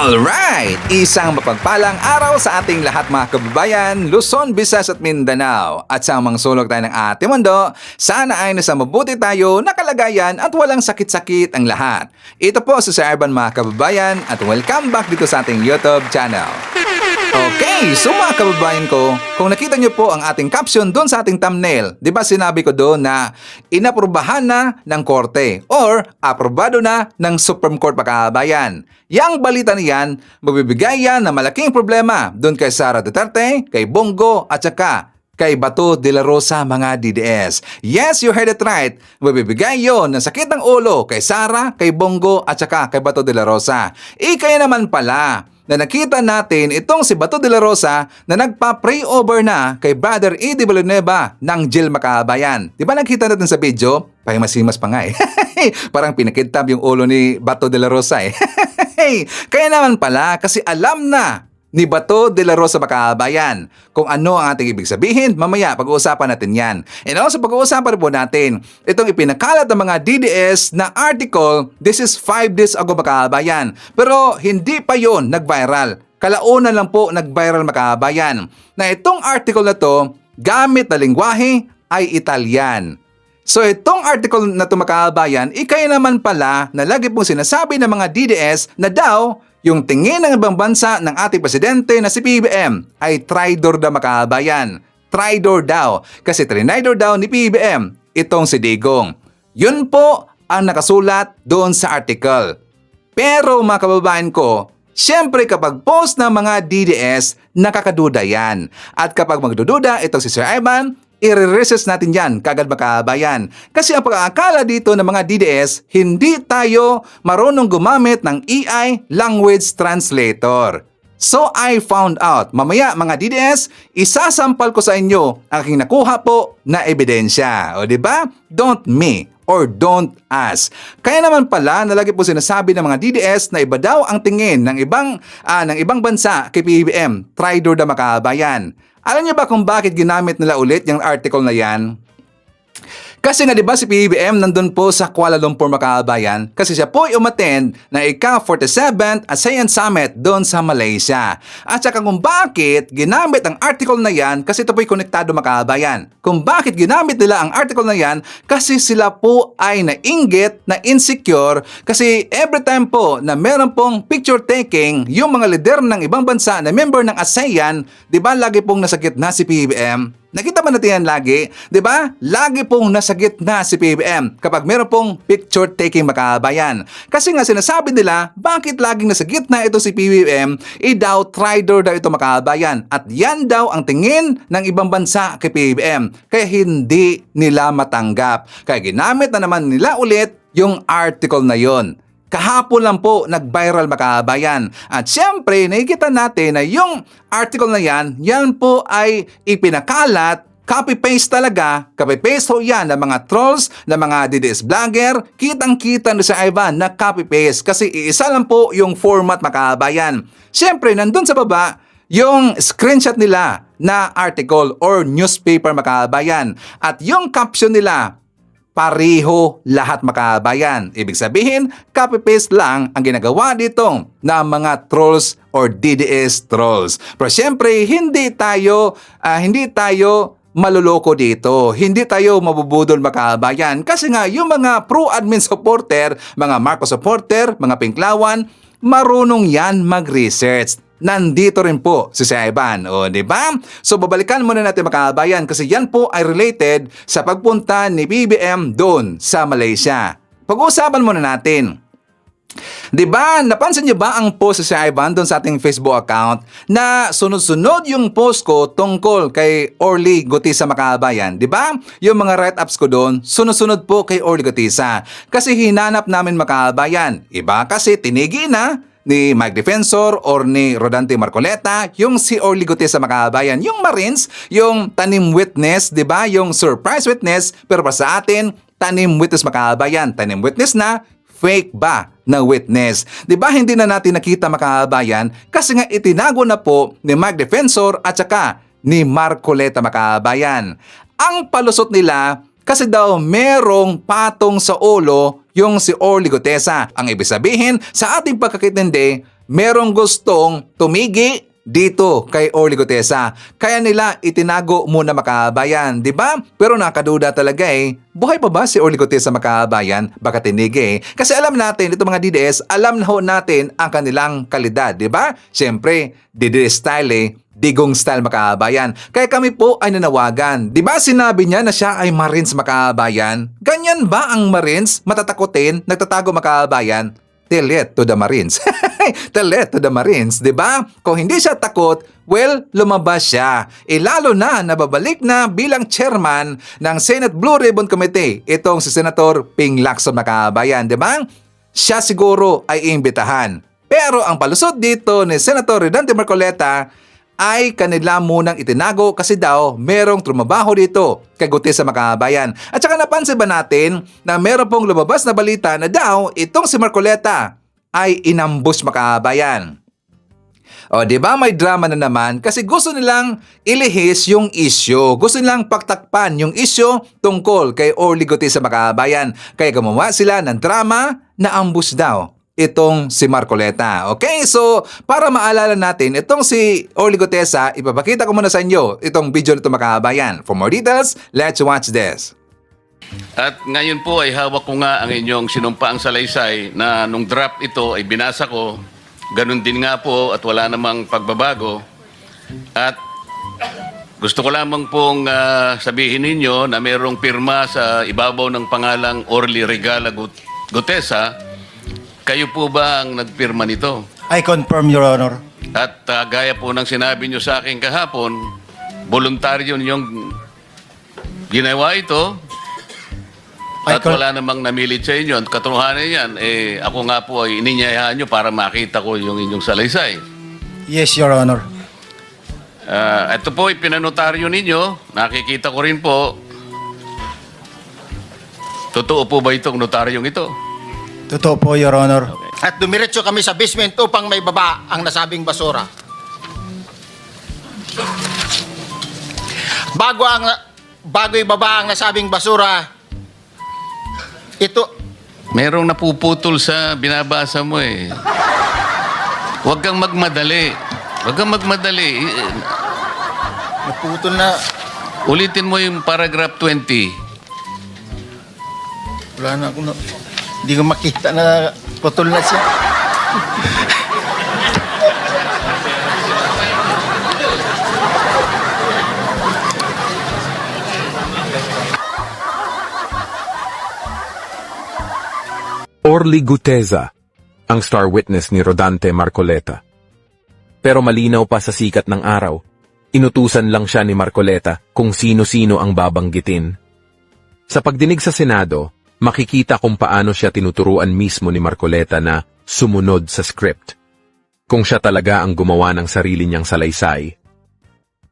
Alright! Isang mapagpalang araw sa ating lahat mga kababayan, Luzon, Visayas at Mindanao. At sa mga sulok tayo ng ating mundo, sana ay nasa mabuti tayo, nakalagayan at walang sakit-sakit ang lahat. Ito po si Sir Ivan mga kababayan at welcome back dito sa ating YouTube channel. Okay, so mga kababayan ko, kung nakita nyo po ang ating caption doon sa ating thumbnail, di ba sinabi ko doon na inaprubahan na ng korte or aprobado na ng Supreme Court mga kababayan. Yang balita niyan, magbibigay yan ng malaking problema doon kay Sara Duterte, kay Bongo at saka kay Bato de la Rosa mga DDS. Yes, you heard it right. Mabibigay yon ng sakit ng ulo kay Sara, kay Bongo at saka kay Bato de la Rosa. Kaya naman pala na nakita natin itong si Bato de la Rosa na nagpa-pray over na kay Brother Eddie Villanueva ng Jill Makabayan. Di ba nakita natin sa video? Pahimasimas pa nga eh. Parang pinakitab yung ulo ni Bato de la Rosa eh. Kaya naman pala kasi alam na ni Bato de la Rosa Makabayan kung ano ang ating ibig sabihin. Mamaya pag-uusapan natin yan. And also pag-uusapan po natin itong ipinakalat ng mga DDS na article. This is 5 days ago Makabayan. Pero hindi pa yon nag-viral. Kalaunan lang po nag-viral Makabayan na itong article na to gamit na lingwahe ay Italian. So itong article na to Makabayan, ikaya naman pala na lagi pong sinasabi ng mga DDS na daw yung tingin ng ibang bansa ng ating presidente na si PBM ay traidor na Makabayan. Traidor daw kasi trinidor daw ni PBM itong si Digong. Yun po ang nakasulat doon sa article. Pero mga kababayan ko, siyempre kapag post ng mga DDS, nakakaduda yan. At kapag magdududa itong si Sir Ivan, i-resist natin yan kagad Makabayan. Kasi ang pag-aakala dito ng mga DDS, hindi tayo marunong gumamit ng AI language translator. So I found out, mamaya mga DDS, isasampal ko sa inyo ang aking nakuha po na ebidensya. O diba? Don't me or don't us. Kaya naman pala nalagi po sinasabi ng mga DDS na iba daw ang tingin ng ibang bansa kay PBM, traidor na Makabayan. Alam niyo ba kung bakit ginamit nila ulit yung article na yan? Kasi nga 'di ba si PBM nandun po sa Kuala Lumpur Makabayan kasi siya po ay umattend na ika-47th ASEAN Summit doon sa Malaysia. At saka kung bakit ginamit ang article na yan kasi ito po ay konektado Makabayan. Kung bakit ginamit nila ang article na yan kasi sila po ay nainggit, na insecure kasi every time po na meron pong picture taking yung mga leader ng ibang bansa na member ng ASEAN, 'di ba lagi pong nasa gitna si PBM? Nakita ba natin yan lagi? 'Di ba? Lagi pong nasa gitna si PBM kapag meron pong picture taking Makabayan. Kasi nga sinasabi nila, bakit laging nasa gitna ito si PBM? Daw traidor daw ito Makabayan. At yan daw ang tingin ng ibang bansa kay PBM. Kaya hindi nila matanggap. Kaya ginamit na naman nila ulit yung article na yon. Kahapon lang po nag-viral Makabayan. At syempre, nakikita natin na yung article na yan po ay ipinakalat, copy-paste talaga. Copy-paste ho yan ng mga trolls, ng mga DDS vlogger. Kitang-kita na sa Ivan na copy-paste kasi iisa lang po yung format Makabayan. Syempre, nandun sa baba, yung screenshot nila na article or newspaper Makabayan. At yung caption nila, pareho lahat Makabayan. Ibig sabihin, copy-paste lang ang ginagawa dito ng mga trolls or DDS trolls. Pero siyempre, hindi tayo maluloko dito. Hindi tayo mabubudol Makabayan. Kasi nga, yung mga pro-admin supporter, mga Marcos supporter, mga Pinklawan, marunong yan mag-research. Nandito rin po si Ivan, o di ba? So babalikan muna natin Makabayan kasi yan po ay related sa pagpunta ni BBM doon sa Malaysia. Pag-uusapan muna natin. Di ba? Napansin niyo ba ang post si Ivan doon sa ating Facebook account na sunod-sunod yung post ko tungkol kay Orly Gutisa Makabayan? Di ba? Yung mga write-ups ko doon, sunod-sunod po kay Orly Gutisa. Kasi hinanap namin Makabayan. Iba kasi tinigi na ni Mike Defensor or ni Rodante Marcoleta, yung si Orly Gutisa Makabayan, yung Marines, yung tanim witness, 'di ba? Yung surprise witness, pero para sa atin, tanim witness Makabayan, tanim witness na fake ba na witness. 'Di ba hindi na natin nakita Makabayan kasi nga itinago na po ni Mike Defensor at saka ni Marcoleta Makabayan. Ang palusot nila kasi daw merong patong sa ulo yung si Orly Gutesa. Ang ibig sabihin, sa ating pagkakintindi, merong gustong tumigi dito kay Orly Gutesa. Kaya nila itinago muna makabayan, di ba? Pero nakaduda talaga eh. Buhay pa ba si Orly Gutesa makabayan? Baka tinigi eh. Kasi alam natin, ito mga DDS, alam na ho natin ang kanilang kalidad, di ba? Siyempre, DDS style eh. Digong style makabayan. Kaya kami po ay nanawagan. Di ba sinabi niya na siya ay Marines makabayan? Ganyan ba ang Marines? Matatakotin, nagtatago makabayan? Tell it to the Marines. Tell it to the Marines, di ba? Kung hindi siya takot, well, lumabas siya. Lalo na nababalik na bilang chairman ng Senate Blue Ribbon Committee, itong si Senator Ping Lacson makabayan, di ba? Siya siguro ay iimbitahan. Pero ang palusot dito ni Senator Rodante Marcoleta ay kanila munang itinago kasi daw merong trumabaho dito kay Gutesa makabayan. At saka napansin ba natin na meron pong lumabas na balita na daw itong si Marcoleta ay inambush makabayan. O di ba may drama na naman kasi gusto nilang ilihis yung issue. Gusto nilang pagtakpan yung issue tungkol kay Orly Gutesa makabayan. Kaya gumawa sila ng drama na ambush daw itong si Marcoleta. Okay, so para maalala natin, itong si Orly Gutesa, ipapakita ko muna sa inyo itong video nito makabayan. For more details, let's watch this. At ngayon po ay hawak ko nga ang inyong sinumpaang salaysay na nung draft ito ay binasa ko. Ganun din nga po at wala namang pagbabago. At gusto ko lamang pong sabihin ninyo na mayroong pirma sa ibabaw ng pangalang Orly Regala Gutesa. Kayo po ba ang nagpirma nito? I confirm, Your Honor. At gaya po ng sinabi nyo sa akin kahapon, voluntaryo ninyong ginawa ito at wala namang namilit sa inyo. At katotohanan yan, ako nga po ay ininyayahan nyo para makita ko yung inyong salaysay. Yes, Your Honor. Ito po ipinanotaryo ninyo. Nakikita ko rin po. Totoo po ba itong notaryong ito? Totoo po, Your Honor. At dumiretso kami sa basement upang may baba ang nasabing basura. Bago ibaba ang nasabing basura, ito, Merong napuputol sa binabasa mo eh. Huwag kang magmadali. Huwag kang magmadali. naputol na, Ulitin mo yung paragraph 20. wala na akong, hindi ko makita na putol na siya. Orly Gutesa, ang star witness ni Rodante Marcoleta. Pero malinaw pa sa sikat ng araw, inutusan lang siya ni Marcoleta kung sino-sino ang babanggitin. Sa pagdinig sa Senado, makikita kung paano siya tinuturuan mismo ni Marcoleta na sumunod sa script. Kung siya talaga ang gumawa ng sarili niyang salaysay,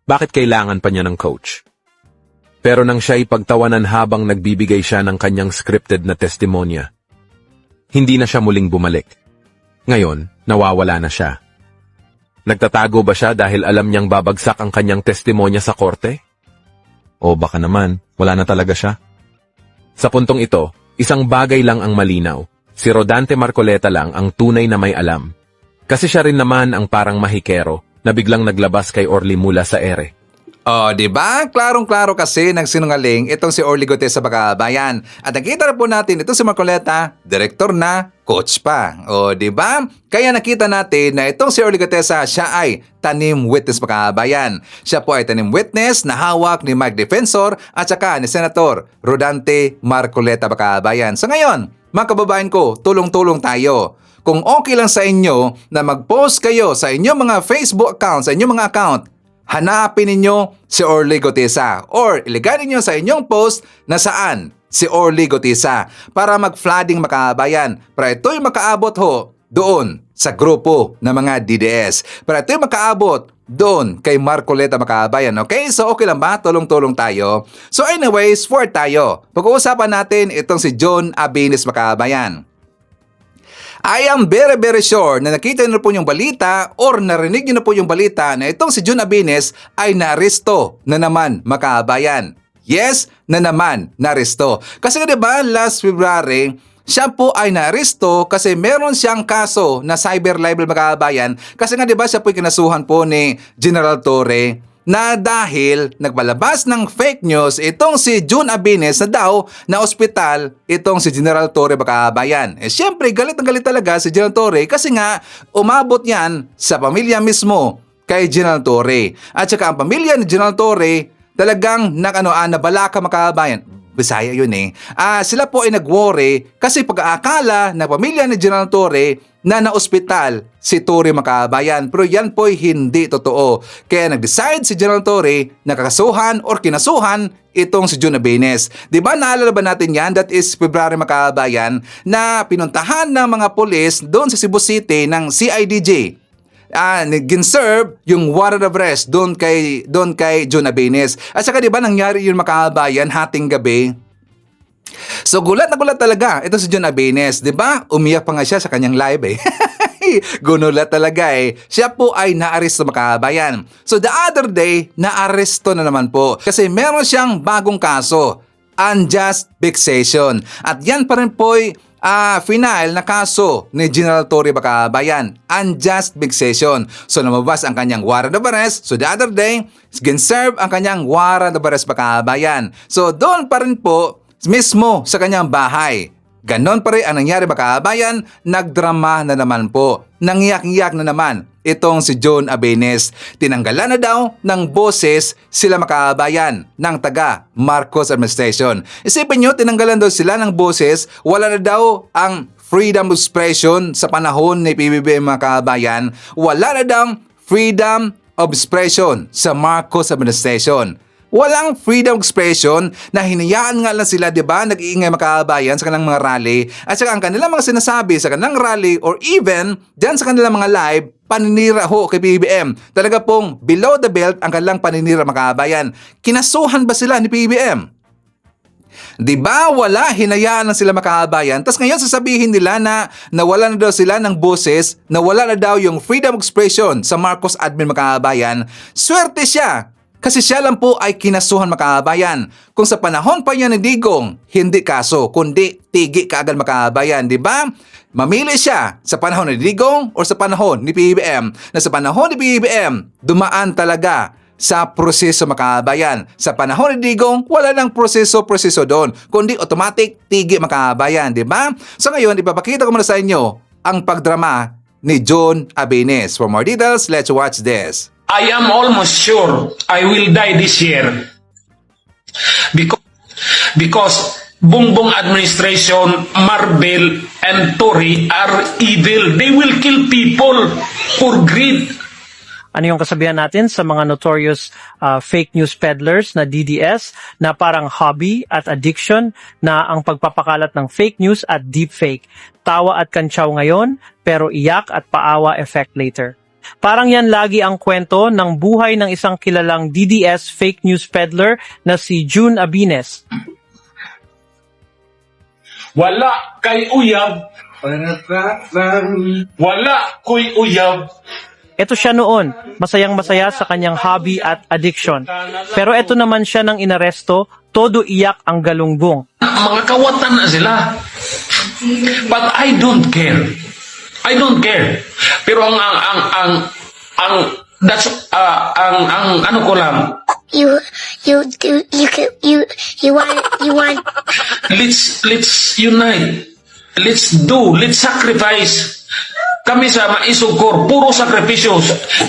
bakit kailangan pa niya ng coach? Pero nang siya ipagtawanan habang nagbibigay siya ng kanyang scripted na testimonya, hindi na siya muling bumalik. Ngayon, nawawala na siya. Nagtatago ba siya dahil alam niyang babagsak ang kanyang testimonya sa korte? O baka naman, wala na talaga siya? Sa puntong ito, isang bagay lang ang malinaw. Si Rodante Marcoleta lang ang tunay na may alam. Kasi siya rin naman ang parang mahikero na biglang naglabas kay Orly mula sa ere. Oh, di ba? Klarong-klaro kasi nagsinungaling itong si Orly Gutesa Bakabayan. At nakita na po natin itong si Marcoleta, director na, coach pa. Oh, di ba? Kaya nakita natin na itong si Orly Gutesa, siya ay tanim witness Bakabayan. Siya po ay tanim witness na hawak ni Mike Defensor at saka ni Senator Rodante Marcoleta Bakabayan. So ngayon, mga kababayan ko, tulong-tulong tayo. Kung okay lang sa inyo na mag-post kayo sa inyong mga Facebook account, sa inyong mga account, hanapin ninyo si Orly Gutesa or ilagay ninyo sa inyong post na saan si Orly Gutesa para mag-flooding makabayan. Para ito'y makaabot ho doon sa grupo ng mga DDS. Para ito'y makaabot doon kay Marcoleta makabayan. Okay? So okay lang ba? Tulong-tulong tayo. So anyways, for tayo. Pag-uusapan natin itong si John Abinis makabayan. I am very very sure na nakita niyo na po yung balita or narinig niyo na po yung balita na itong si John Abinis ay naaresto na naman makabayan. Yes, na naman naaresto. Kasi nga diba last February, siya po ay naaresto kasi meron siyang kaso na cyber libel mga kababayan. Kasi nga 'di ba siya po ay kinasuhan po ni General Torre na dahil nagpalabas ng fake news itong si June Abines na daw na ospital itong si General Torre mga kababayan. Siyempre galit na galit talaga si General Torre kasi nga umabot yan sa pamilya mismo kay General Torre. At saka ang pamilya ni General Torre talagang nabalaka mga kababayan. Bisaya yun eh. Sila po ay nag-worry kasi pag-aakala ng pamilya ni General Torre na na-ospital si Torre mga kababayan. Pero yan po ay hindi totoo. Kaya nag-decide si General Torre na kakasuhan or kinasuhan itong si June Abines. Diba naalala ba natin yan? That is February mga kababayan na pinuntahan ng mga polis doon sa Cebu City ng CIDJ. Ginserve yung warrant of arrest doon kay June Abines. At saka diba nangyari yun mga kababayan hating gabi? So gulat na gulat talaga ito si June Abines, 'di ba? Umiyak pa nga siya sa kanyang live eh. Gunulat talaga eh. Siya po ay naaresto mga kababayan. So the other day, naaresto na naman po kasi meron siyang bagong kaso, unjust vexation. At yan pa rin po ay final na kaso ni General Torre mga kababayan, unjust vexation. So lumabas ang kanyang warrant of arrest. So the other day, ginserve ang kanyang warrant of arrest mga kababayan. So doon pa rin po mismo sa kanyang bahay. Ganon pa rin ang nangyari mga kababayan, nagdrama na naman po. Nangyak-ngyak na naman itong si June Abines. Tinanggalan na daw ng boses sila mga kababayan ng taga Marcos administration. Isipin nyo, tinanggalan daw sila ng boses, wala na daw ang freedom of expression sa panahon ni PBBM mga kababayan. Wala na daw freedom of expression sa Marcos administration. Walang freedom of expression na hinayaan nga lang sila, di ba? Nag-iingay mga kababayan sa kanilang mga rally at saka ang kanilang mga sinasabi sa kanilang rally or even dyan sa kanilang mga live, paninira ho kay PBBM. Talaga pong below the belt ang kanilang paninira mga kababayan. Kinasuhan ba sila ni PBBM? Di ba wala, hinayaan lang sila mga kababayan. Tapos ngayon sasabihin nila na nawala na daw sila ng boses, nawala na daw yung freedom of expression sa Marcos admin mga kababayan. Swerte siya. Kasi siya lang po ay kinasuhan mga kababayan. Kung sa panahon pa niya ni Digong, hindi kaso, kundi tigi kaagad mga kababayan, di ba? Mamili siya sa panahon ni Digong o sa panahon ni PBBM. Na sa panahon ni PBBM, dumaan talaga sa proseso mga kababayan. Sa panahon ni Digong, wala nang proseso doon, kundi automatic tigi mga kababayan, di ba? So ngayon, ipapakita ko muna sa inyo ang pagdrama ni June Abines. For more details, let's watch this. I am almost sure I will die this year because Bongbong administration, Marvel, and Tory are evil. They will kill people for greed. Ano yung kasabihan natin sa mga notorious fake news peddlers na DDS na parang hobby at addiction na ang pagpapakalat ng fake news at deepfake. Tawa at kantsaw ngayon, pero iyak at paawa effect later. Parang yan lagi ang kwento ng buhay ng isang kilalang DDS fake news peddler na si June Abines. Wala kay uyab. Wala ko'y uyab. Ito siya noon, masayang-masaya sa kanyang hobby at addiction. Pero ito naman siya nang inaresto, todo iyak ang galunggong. Mga kawatan na sila. But I don't care. I don't care. Pero ang ano ko lang. You want. Let's unite. Let's sacrifice. Kami sa Maisugkor, puro sakripisyo.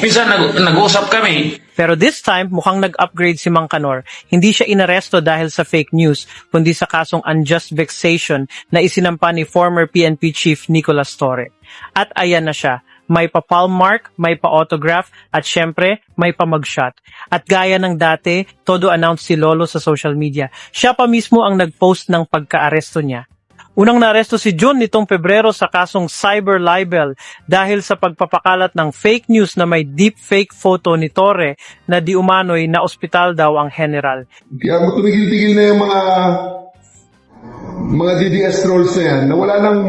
Minsan nag-usap kami. Pero this time, mukhang nag-upgrade si Mang Kanor. Hindi siya inaresto dahil sa fake news, kundi sa kasong unjust vexation na isinampa ni former PNP Chief Nicolas Torre. At ayan na siya. May pa-palm mark, may pa-autograph, at syempre, may pa-mugshot. At gaya ng dati, todo announce si Lolo sa social media. Siya pa mismo ang nag-post ng pagka-aresto niya. Unang naaresto si June nitong Pebrero sa kasong cyber libel dahil sa pagpapakalat ng fake news na may deepfake photo ni Torre na di umano'y na ospital daw ang general. Kaya tumigil-tigil na yung mga DDS trolls na yan na wala nang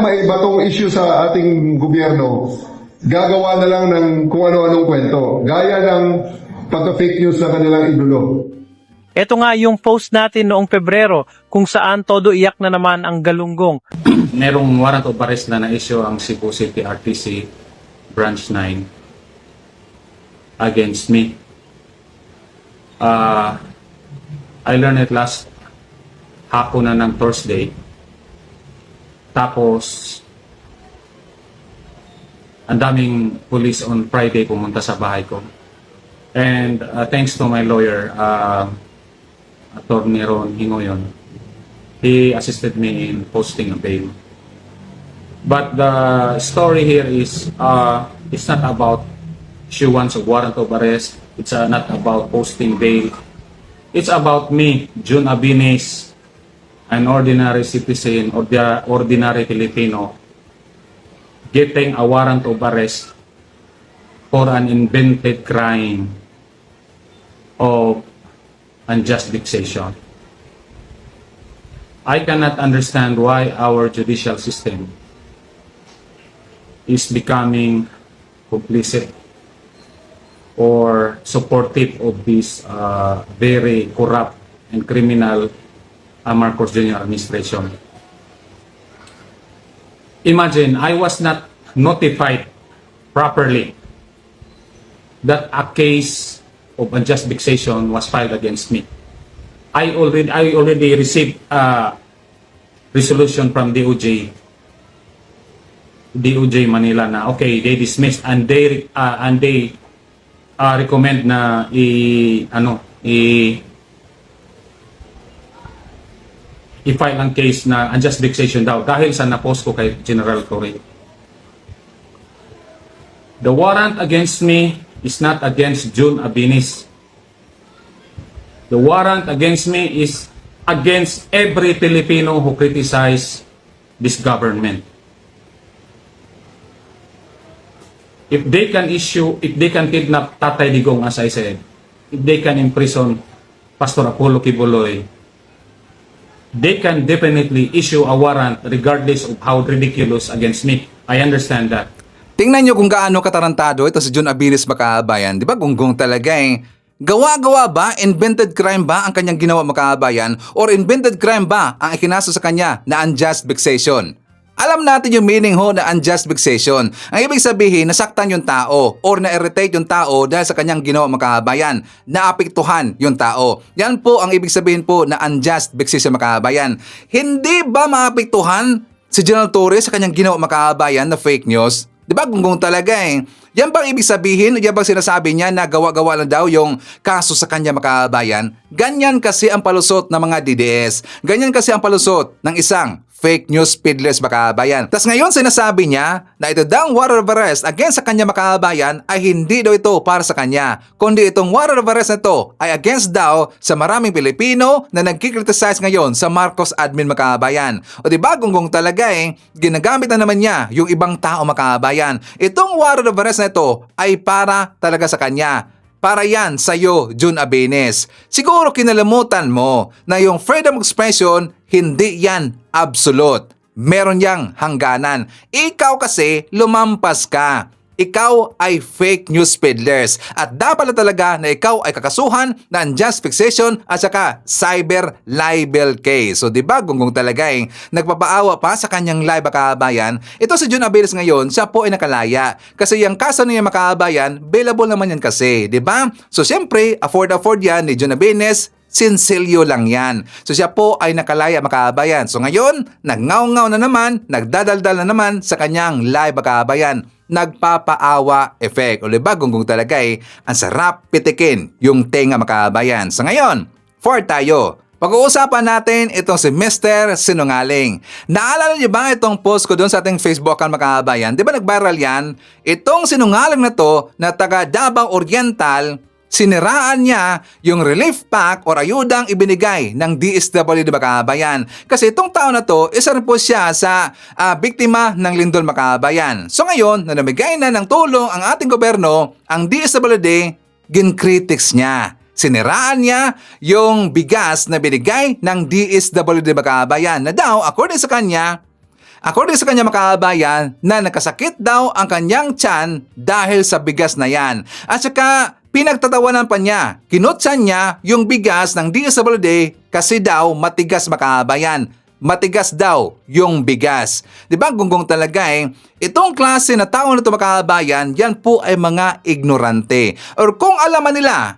maibatong issue sa ating gobyerno. Gagawa na lang ng kung ano-anong kwento. Gaya ng pagka-fake news sa kanilang idolo. Ito nga yung post natin noong Pebrero kung saan todo iyak na naman ang galunggong. Merong warrant of arrest na na-issue ang Cebu City RTC Branch 9 against me. I learned it last hapon na ng Thursday. Tapos, ang daming police on Friday pumunta sa bahay ko. And thanks to my lawyer, Attorney Ron Hingoyon, he assisted me in posting a bail. But the story here is, it's not about issuance of warrant of arrest. It's not about posting bail. It's about me, June Abines, an ordinary citizen, or the ordinary Filipino, getting a warrant of arrest for an invented crime of unjust vexation. I cannot understand why our judicial system is becoming complicit or supportive of this very corrupt and criminal Marcos Jr. administration. Imagine, I was not notified properly that a case of unjust vexation was filed against me. I already received a resolution from DOJ Manila na okay, they dismissed and they recommend na i-file ang case na unjust vexation daw dahil sa napost ko kay General Torre. The warrant against me is not against June Abines. The warrant against me is against every Filipino who criticize this government. If they can kidnap Tatay Digong, as I said, if they can imprison Pastor Apollo Kibuloy, they can definitely issue a warrant regardless of how ridiculous against me. I understand that. Tingnan nyo kung gaano katarantado ito si June Abines Makabayan. Di ba gunggong talaga eh. Gawa-gawa ba, invented crime ba ang kanyang ginawa Makabayan? Or invented crime ba ang ikinaso sa kanya na unjust vexation? Alam natin yung meaning ho na unjust vexation. Ang ibig sabihin, nasaktan yung tao or na-irritate yung tao dahil sa kanyang ginawa Makabayan. Naapektuhan yung tao. Yan po ang ibig sabihin po na unjust vexation Makabayan. Hindi ba maapektuhan si General Torre sa kanyang ginawa Makabayan na fake news? Di ba gunggong talaga eh. Yan bang ibig sabihin? Yan bang sinasabi niya na gawa-gawa lang daw yung kaso sa kanya Makabayan? Ganyan kasi ang palusot ng mga DDS. Ganyan kasi ang palusot ng isang fake news peddlers Makabayan. Tapos ngayon sinasabi niya na ito daw warrant of arrest against sa kanya Makabayan ay hindi daw ito para sa kanya. Kundi itong warrant of arrest na ito ay against daw sa maraming Pilipino na nagkikriticize ngayon sa Marcos admin Makabayan. O diba gunggong talaga eh, ginagamit na naman niya yung ibang tao Makabayan. Itong warrant of arrest na ito ay para talaga sa kanya. Para yan sa'yo, June Abines. Siguro kinalamutan mo na yung freedom of expression, hindi yan absolute. Meron yang hangganan. Ikaw kasi lumampas ka. Ikaw ay fake news peddlers at dapat na talaga na ikaw ay kakasuhan na unjust vexation at saka cyber libel case. So diba gunggong talaga eh, nagpapaawa pa sa kanyang live Makabayan. Ito si June Abines ngayon, siya po ay nakalaya. Kasi yung kaso niya Makabayan, bailable naman yan kasi, diba? So siyempre, afford yan ni June Abines, sinsilyo lang yan. So siya po ay nakalaya Makabayan. So ngayon, nagngaw-ngaw na naman, nagdadaldal na naman sa kanyang live Makabayan. Nagpapaawa effect. O diba, gunggong talaga eh, ang sarap pitikin yung tenga Makabayan. So ngayon, tayo. Pag-uusapan natin itong si Mr. Sinungaling. Naalala niyo ba itong post ko doon sa ating Facebook account Makabayan? Di ba nag-viral yan? Itong sinungaling na to na taga Davao Oriental, siniraan niya yung relief pack or ayudang ibinigay ng DSWD Makabayan. Kasi itong tao na to, isa rin po siya sa biktima ng lindol Makabayan. So ngayon, na namigay na ng tulong ang ating gobyerno, ang DSWD, ginkritics niya. Siniraan niya yung bigas na binigay ng DSWD Makabayan na daw, according sa kanya Makabayan, na nakasakit daw ang kanyang tiyan dahil sa bigas na yan. At saka pinagtatawanan pa niya, kinutsan niya yung bigas ng DSWD kasi daw matigas makabayan. Matigas daw yung bigas. Di ba gunggong talaga eh? Itong klase na tao na ito makabayan, yan po ay mga ignorante. Or kung alaman nila,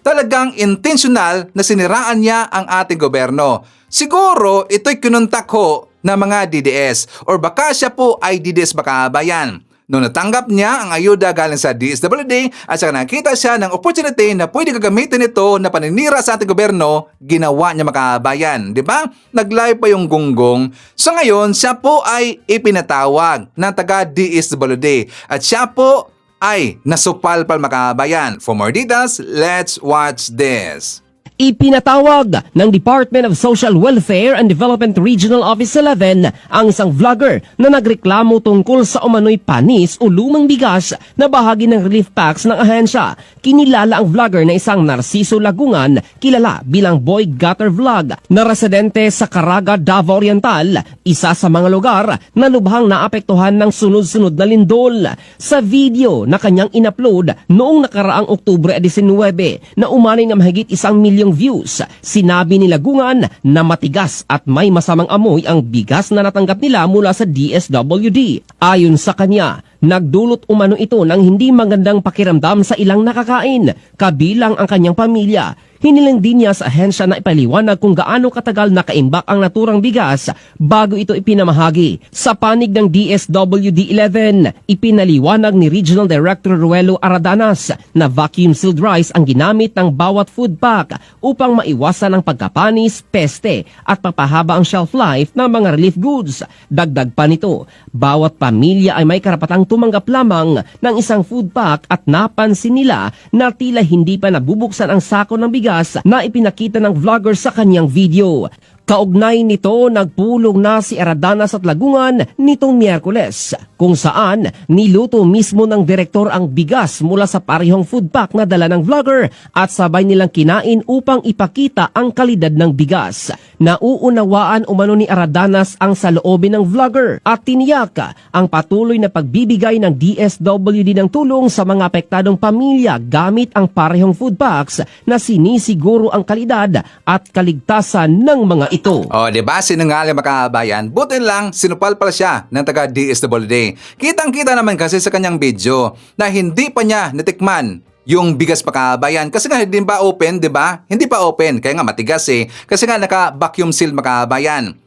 talagang intentional na siniraan niya ang ating gobyerno. Siguro ito'y kinuntak ho ng mga DDS or baka siya po ay DDS makabayan. Noong natanggap niya ang ayuda galing sa DSWD at saka nakita siya ng opportunity na pwede gagamitin ito na paninira sa ating gobyerno, ginawa niya makabayan. Di ba? Nag-live pa yung gunggong. So ngayon, siya po ay ipinatawag ng taga DSWD at siya po ay nasupalpal makabayan. For more details, let's watch this. Ipinatawag ng Department of Social Welfare and Development Regional Office 11 ang isang vlogger na nagreklamo tungkol sa umano'y panis o lumang bigas na bahagi ng relief packs ng ahensya. Kinilala ang vlogger na isang Narciso Lagungan, kilala bilang Boy Gutter Vlog, na residente sa Caraga, Davao Oriental, isa sa mga lugar na lubhang naapektuhan ng sunod-sunod na lindol. Sa video na kanyang inupload noong nakaraang Oktubre 19 na umani na mahigit 1 milyong views, sinabi ni Lagungan na matigas at may masamang amoy ang bigas na natanggap nila mula sa DSWD. Ayon sa kanya, nagdulot umano ito ng hindi magandang pakiramdam sa ilang nakakain, kabilang ang kanyang pamilya. Hiniling din niya sa ahensya na ipaliwanag kung gaano katagal nakaimbak ang naturang bigas bago ito ipinamahagi. Sa panig ng DSWD-11, ipinaliwanag ni Regional Director Ruelo Aradanas na vacuum-sealed rice ang ginamit ng bawat food pack upang maiwasan ang pagkapanis, peste at papahaba ang shelf life ng mga relief goods. Dagdag pa nito, bawat pamilya ay may karapatang tumanggap lamang ng isang food pack at napansin nila na tila hindi pa nabubuksan ang sako ng bigas na ipinakita ng vlogger sa kanyang video. Kaugnay nito, nagpulong na si Aradanas at Lagungan nitong Miyerkules, kung saan niluto mismo ng direktor ang bigas mula sa parehong food pack na dala ng vlogger at sabay nilang kinain upang ipakita ang kalidad ng bigas. Nauunawaan umano ni Aradanas ang saloobin ng vlogger at tiniyak ang patuloy na pagbibigay ng DSWD ng tulong sa mga apektadong pamilya gamit ang parehong food packs na sinisiguro ang kalidad at kaligtasan ng mga ito. O, diba? Sinungaling makabayan. Buti lang, sinupalpal siya ng taga DSWD. Kitang-kita naman kasi sa kanyang video na hindi pa niya natikman yung bigas makabayan. Kasi nga hindi pa open, diba? Hindi pa open. Kaya nga matigas eh. Kasi nga naka-vacuum seal makabayan.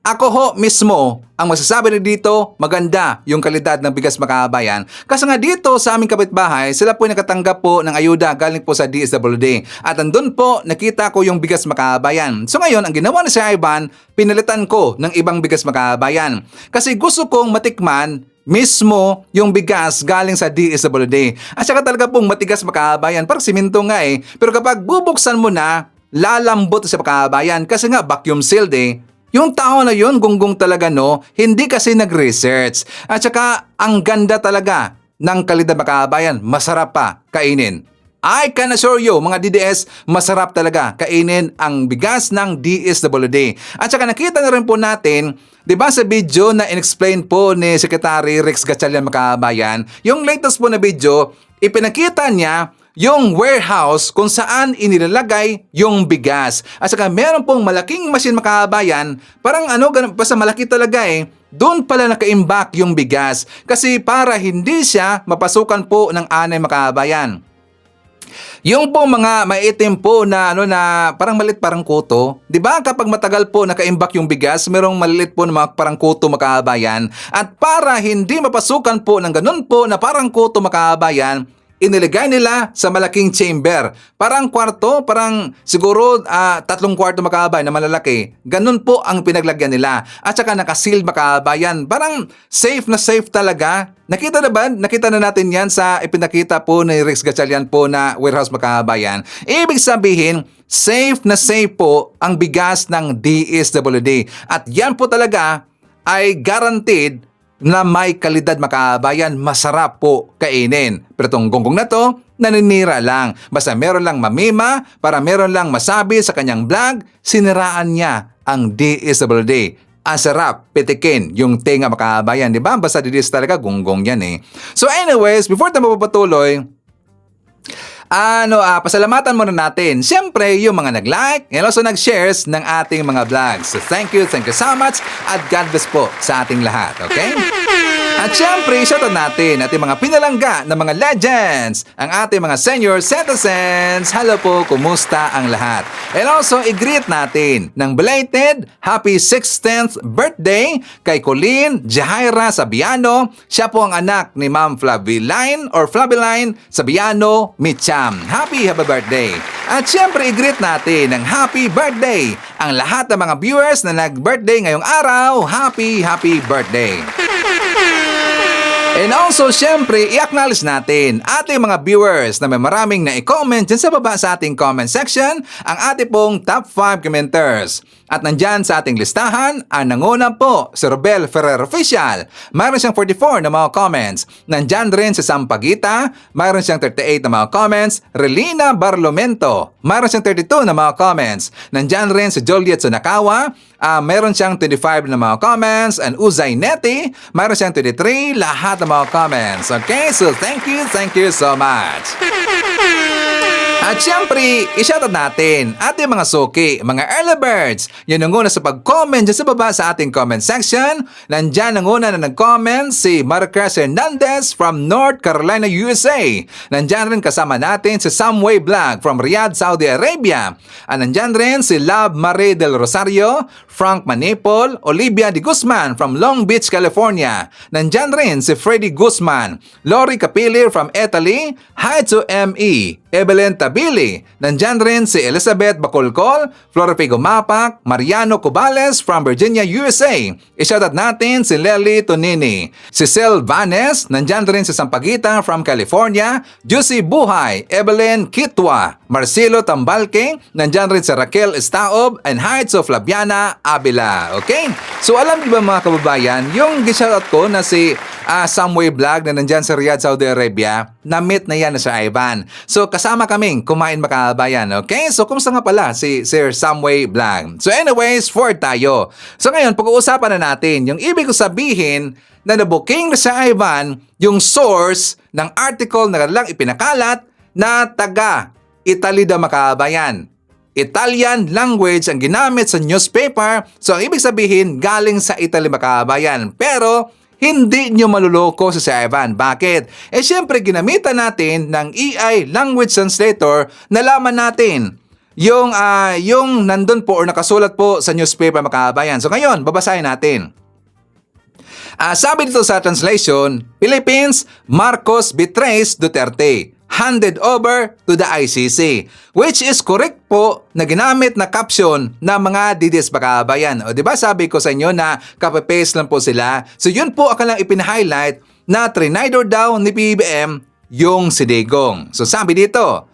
Ako ho mismo, ang masasabi na dito, maganda yung kalidad ng bigas makabayan. Kasi nga dito sa aming kapitbahay, sila po nakatanggap po ng ayuda galing po sa DSWD. At andun po, nakita ko yung bigas makabayan. So ngayon, ang ginawa ni Sir Ivan, pinalitan ko ng ibang bigas makabayan. Kasi gusto kong matikman mismo yung bigas galing sa DSWD. At saka talaga pong matigas makabayan, parang simento nga eh. Pero kapag bubuksan mo na, lalambot sa makabayan kasi nga vacuum sealed eh. Yung tao na yun, gunggong talaga no, hindi kasi nag-research. At saka, ang ganda talaga ng kalidad makabayan, masarap pa kainin. I can assure you, mga DDS, masarap talaga kainin ang bigas ng DSWD. At saka nakita na rin po natin, di ba sa video na in-explain po ni Secretary Rex Gatchalian makabayan, yung latest po na video, ipinakita niya yung warehouse kung saan inilalagay yung bigas. At saka meron pong malaking machine makabayan, parang basta malaki talaga eh. Doon pala nakaimbak yung bigas kasi para hindi siya mapasukan po ng anay makabayan. Yung po mga maitim po na na parang malit parang kuto, 'di ba? Kapag matagal po nakaimbak yung bigas, merong malilit po na mga parang kuto makabayan. At para hindi mapasukan po ng ganun po na parang kuto makabayan, iniligay nila sa malaking chamber. Parang kwarto, parang siguro 3 kwarto makabay na malalaki. Ganun po ang pinaglagyan nila. At saka nakasealed makabayan. Parang safe na safe talaga. Nakita na ba? Nakita na natin yan sa ipinakita po ni Rex Gatchalian po na warehouse makabayan. Ibig sabihin, safe na safe po ang bigas ng DSWD. At yan po talaga ay guaranteed na may kalidad makabayan, masarap po kainin. Pero itong gonggong na to, naninira lang. Basta meron lang mamima, para meron lang masabi sa kanyang vlog, siniraan niya ang DSWD. Ang sarap, pitikin yung tenga makabayan, di ba? Basta DDS talaga, gonggong yan eh. So anyways, before tayo mapapatuloy, pasalamatan muna natin. Siyempre, yung mga nag-like and also nag-shares ng ating mga vlogs. So, thank you so much at God bless po sa ating lahat, okay? At syempre, shoutout natin ating mga pinalangga na mga legends, ang ating mga senior citizens. Hello po, kumusta ang lahat? And also, i-greet natin ng belated happy 16th birthday kay Colleen Jahaira Sabiano. Siya po ang anak ni Ma'am Flaviline Sabiano Micham. Happy birthday! At syempre, i-greet natin ng happy birthday ang lahat ng mga viewers na nag-birthday ngayong araw. Happy birthday! And also, syempre, i-acknowledge natin ating mga viewers na may maraming na-comment dyan sa baba sa ating comment section ang ating pong top 5 commenters. At nandyan sa ating listahan, ang nanguna po, si Robel Ferrer Official. Mayroon siyang 44 na mga comments. Nandyan rin si Sam Pagita, mayroon siyang 38 na mga comments. Relina Barlomento, mayroon siyang 32 na mga comments. Nandyan rin si Joliet Sunakawa, mayroon siyang 25 na mga comments. And Uzay Neti, mayroon siyang 23, lahat ng mga comments. Okay, so thank you so much. At syempre, i-shoutout natin ating mga suki, mga early birds. Yun ang una sa pag-comment dyan sa baba sa ating comment section. Nandyan ang una na nag-comment si Marcus Hernandez from North Carolina, USA. Nandyan rin kasama natin si Samway Vlog from Riyadh, Saudi Arabia. At nandyan rin si Love Marie Del Rosario, Frank Manipol, Olivia de Guzman from Long Beach, California. Nandyan rin si Freddy Guzman, Lori Capili from Italy, hi to ME, Evelyn Tabili. Nandyan rin si Elizabeth Bacolcol, Floripigo Mapak, Mariano Cubales from Virginia, USA. I-shoutout natin si Lely Tonini. Si Sel Vanes, nandyan rin si Sampaguita from California. Juicy Buhay, Evelyn Kitwa, Marcelo Tambalke, nandyan rin si Raquel Estaob, and hi to Flaviana Abila. Okay? So alam niyo ba mga kababayan, yung gisoutout ko na si Samway Vlog na nandyan sa Riyadh, Saudi Arabia, na-meet na yan na si Ivan. So kasama kaming kumain mga kababayan. Okay? So kumusta nga pala si Sir Samway Vlog? So anyways, forward tayo. So ngayon, pag-uusapan na natin yung ibig ko sabihin na nabuking na si Ivan yung source ng article na kanilang ipinakalat na taga Italy daw mga kababayan. Italian language ang ginamit sa newspaper. So ang ibig sabihin, galing sa Italy mga kababayan. Pero hindi nyo maluloko sa si Ivan. Bakit? Siyempre, ginamitan natin ng AI language translator na laman natin yung nandun po or nakasulat po sa newspaper mga kababayan. So ngayon, babasahin natin. Sabi dito sa translation, Philippines, Marcos betrays Duterte, handed over to the ICC, which is correct po na ginamit na caption na mga DDS pakabayan. O diba sabi ko sa inyo na copy-paste lang po sila. So yun po ang kanilang ipin-highlight na trinidor daw ni PBBM yung si Digong. So sabi dito,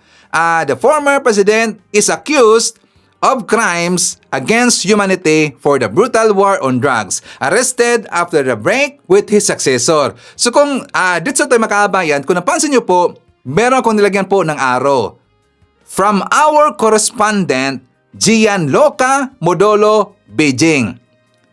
the former president is accused of crimes against humanity for the brutal war on drugs, arrested after the break with his successor. So kung dito sa tayo makabayan, kung napansin nyo po, meron akong nilagyan po ng araw. From our correspondent, Gianluca Modolo, Beijing.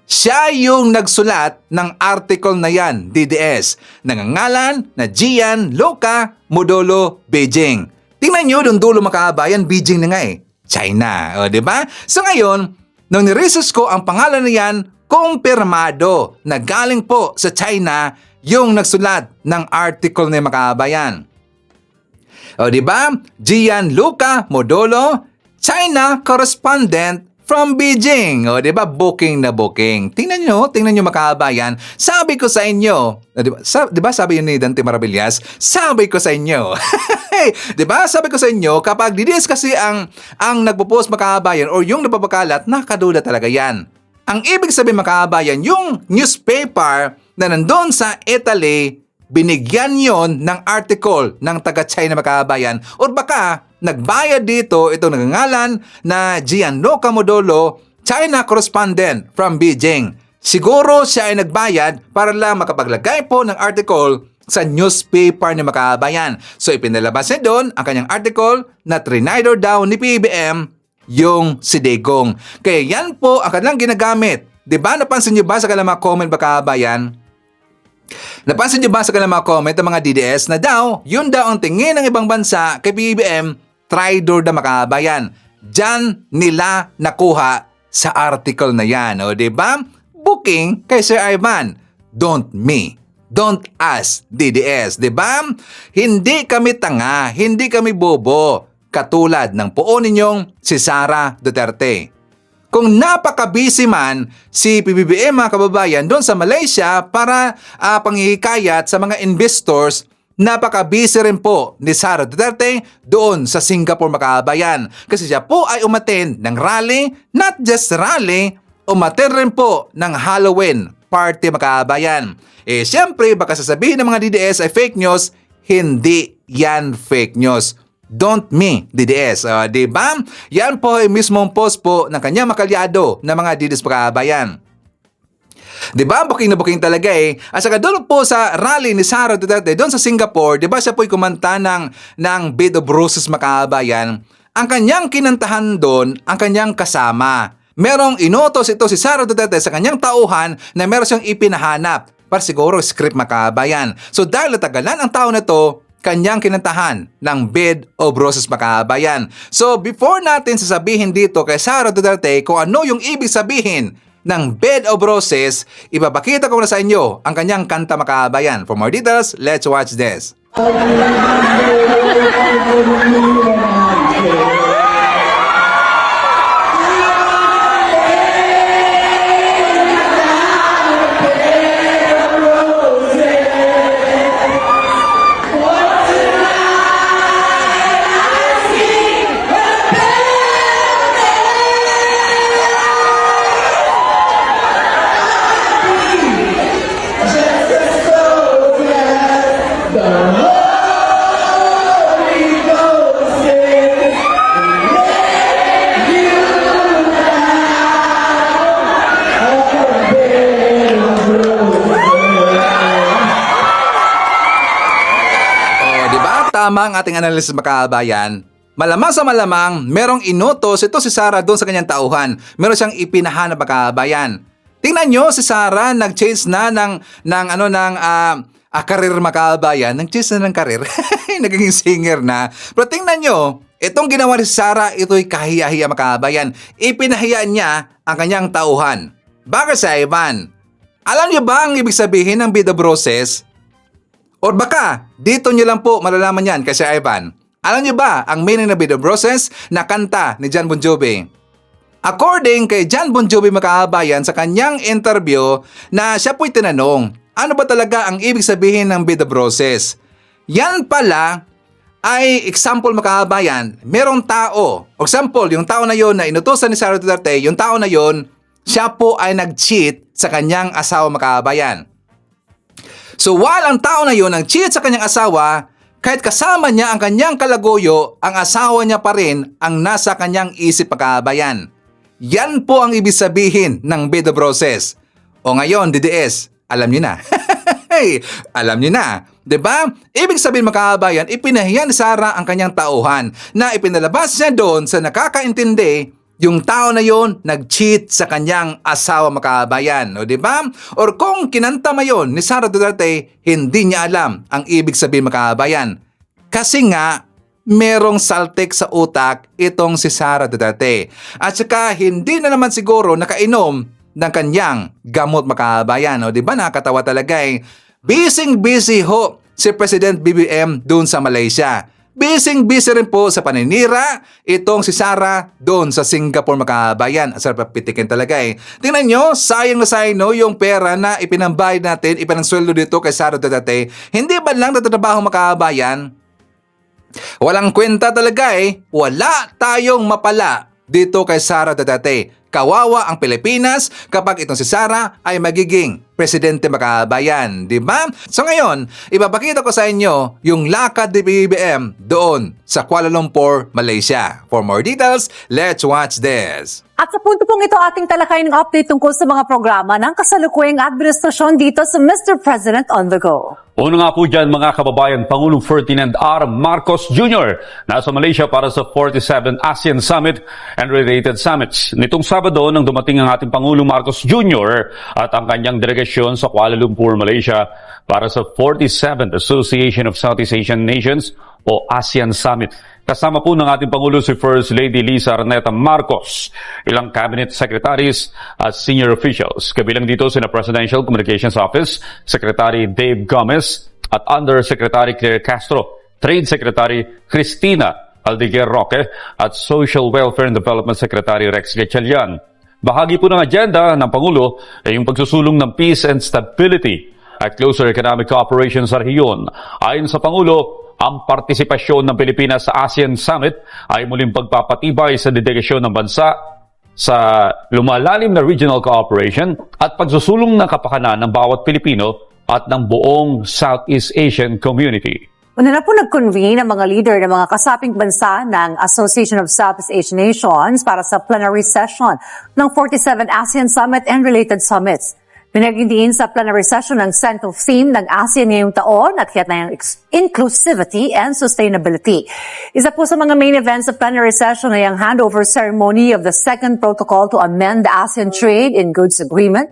Siya yung nagsulat ng article na yan, DDS. Nangangalan na Gianluca Modolo, Beijing. Tingnan nyo, doon dulo makabayan, Beijing na nga China. O, diba? So ngayon, nung niresearch ko ang pangalan na yan, kumpirmado na galing po sa China yung nagsulat ng article na makabayan. O diba? Gianluca Modolo, China correspondent from Beijing. O diba? Booking na booking. Tingnan nyo makabayan. Sabi ko sa inyo, diba sabi yun ni Dante Maravillas? Sabi ko sa inyo. Diba? Sabi ko sa inyo, kapag DDS kasi ang nagpo-post makabayan or yung napapakalat, nakadula talaga yan. Ang ibig sabihin makabayan, yung newspaper na nandun sa Italy, binigyan yon ng article ng taga-China makabayan or baka nagbayad dito itong nagangalan na Gianluca Modolo, China correspondent from Beijing. Siguro siya ay nagbayad para lang makapaglagay po ng article sa newspaper ni makabayan. So ipinalabas niya doon ang kanyang article na trinidor daw ni PBBM yung si Digong. Kaya yan po ang kanilang ginagamit. Diba napansin niyo ba sa kanilang mga comment makabayan? Napansin niyo ba sa kanilang mga comment ng mga DDS na daw, yun daw ang tingin ng ibang bansa kay BBM, traitor na makabayan. Diyan nila nakuha sa article na yan. O diba? Booking kay Sir Ivan. Don't me. Don't us, DDS. Diba? Hindi kami tanga, hindi kami bobo. Katulad ng puo ninyong si Sara Duterte. Kung napaka-busy man si PBBM mga kababayan doon sa Malaysia para panghihikayat sa mga investors, napaka-busy rin po ni Sara Duterte doon sa Singapore mga kababayan. Kasi siya po ay umattend ng rally, not just rally, umattend rin po ng Halloween party mga kababayan. Eh siyempre baka sasabihin ng mga DDS ay fake news, hindi yan fake news. Don't me, DDS. Diba? Yan po ay mismong post po ng kanyang makalyado na mga DDS pagkabayan. Diba? Booking na booking talaga eh. At saka doon po sa rally ni Sara Duterte doon sa Singapore, diba siya po ay kumanta ng Bed of Roses makabayan. Ang kanyang kinantahan doon, ang kanyang kasama. Merong inotos ito si Sara Duterte sa kanyang tauhan na meron siyang ipinahanap para siguro script makabayan. So dahil natagalan ang tao na to, kanyang kinantahan ng Bed of Roses makabayan. So before natin sasabihin dito kay Sara Duterte kung ano yung ibig sabihin ng Bed of Roses, ipapakita ko na sa inyo ang kanyang kanta makabayan. For more details, let's watch this. Tama ang ating analysis makabayan. Malamang sa malamang, merong inutos ito si Sara doon sa kanyang tauhan. Meron siyang ipinahanap makabayan. Tingnan nyo si Sara nag-change na ng career makabayan. Nag-change na ng career. Naging singer na. Pero tingnan nyo, itong ginawa ni Sara, ito'y kahiya-hiya makabayan. Ipinahiya niya ang kanyang tauhan. Bakit sa Ivan? Alam niyo ba ang ibig sabihin ng Bed of Roses? Or baka, dito nyo lang po malalaman yan kasi Ivan. Alam nyo ba ang meaning ng Bed of Roses na kanta ni John Bon Jovi? According kay John Bon Jovi makabayan sa kanyang interview na siya po'y tinanong, ano ba talaga ang ibig sabihin ng Bed of Roses? Yan pala ay example makabayan, merong tao. Example, yung tao na yon na inutusan ni Sara Duterte, yung tao na yon, siya po ay nag-cheat sa kanyang asawa makabayan. So while ang tao na yun ang cheat sa kanyang asawa, kahit kasama niya ang kanyang kalagoyo, ang asawa niya pa rin ang nasa kanyang isip pagkabayan. Yan po ang ibig sabihin ng Bed of Roses. O ngayon, DDS, alam niyo na. Hey, alam niyo na. 'Di ba? Ibig sabihin makabayan, ipinahiya ni Sara ang kanyang tauhan na ipinalabas niya doon sa nakakaintindi yung tao na yon nag-cheat sa kanyang asawa makabayan. O diba? Or kung kinanta mo yun ni Sara Duterte, hindi niya alam ang ibig sabihin makabayan. Kasi nga, merong saltik sa utak itong si Sara Duterte. At saka, hindi na naman siguro nakainom ng kanyang gamot makabayan. O diba? Nakakatawa talaga eh. Busy ho si President BBM dun sa Malaysia. Busy rin po sa paninira itong si Sara doon sa Singapore makabayan. Sarap papitikin talaga eh. Tingnan nyo, sayang na sayang no, yung pera na ipinambayad natin, ipinansweldo dito kay Sara Duterte. Hindi ba lang natatrabaho makabayan? Walang kwenta talaga eh. Wala tayong mapala dito kay Sara Duterte. Kawawa ang Pilipinas kapag itong si Sara ay magiging presidente makabayan, di ba? So ngayon, ipapakita ko sa inyo yung lakad ni BBM doon sa Kuala Lumpur, Malaysia. For more details, let's watch this. At sa punto pong ito, ating talakayin ng update tungkol sa mga programa ng kasalukuyang administrasyon dito sa Mr. President on the Go. Una nga po dyan mga kababayan, Pangulong Ferdinand R. Marcos Jr. nasa Malaysia para sa 47th ASEAN Summit and related summits. Nitong Sabado Sabado nang dumating ang ating Pangulong Marcos Jr. at ang kanyang delegasyon sa Kuala Lumpur, Malaysia para sa 47th Association of Southeast Asian Nations o ASEAN Summit. Kasama po ng ating Pangulo si First Lady Liza Araneta Marcos, ilang cabinet secretaries at senior officials. Kabilang dito sina Presidential Communications Office Secretary Dave Gomez at Undersecretary Claire Castro, Trade Secretary Cristina Aldeguer Roque at Social Welfare and Development Secretary Rex Gatchalian. Bahagi po ng agenda ng Pangulo ay yung pagsusulong ng peace and stability at closer economic cooperation sa rehiyon. Ayon sa Pangulo, ang partisipasyon ng Pilipinas sa ASEAN Summit ay muling pagpapatibay sa dedikasyon ng bansa sa lumalalim na regional cooperation at pagsusulong ng kapakanan ng bawat Pilipino at ng buong Southeast Asian community. Una na po nag-convene ang mga leader ng mga kasaping bansa ng Association of Southeast Asian Nations para sa plenary session ng 47 ASEAN Summit and related summits. Pinagdiin sa plenary session ng central theme ng ASEAN ngayong taon at hiyat na yung inclusivity and sustainability. Isa po sa mga main events sa plenary session ay ang handover ceremony of the second protocol to amend the ASEAN Trade in Goods Agreement.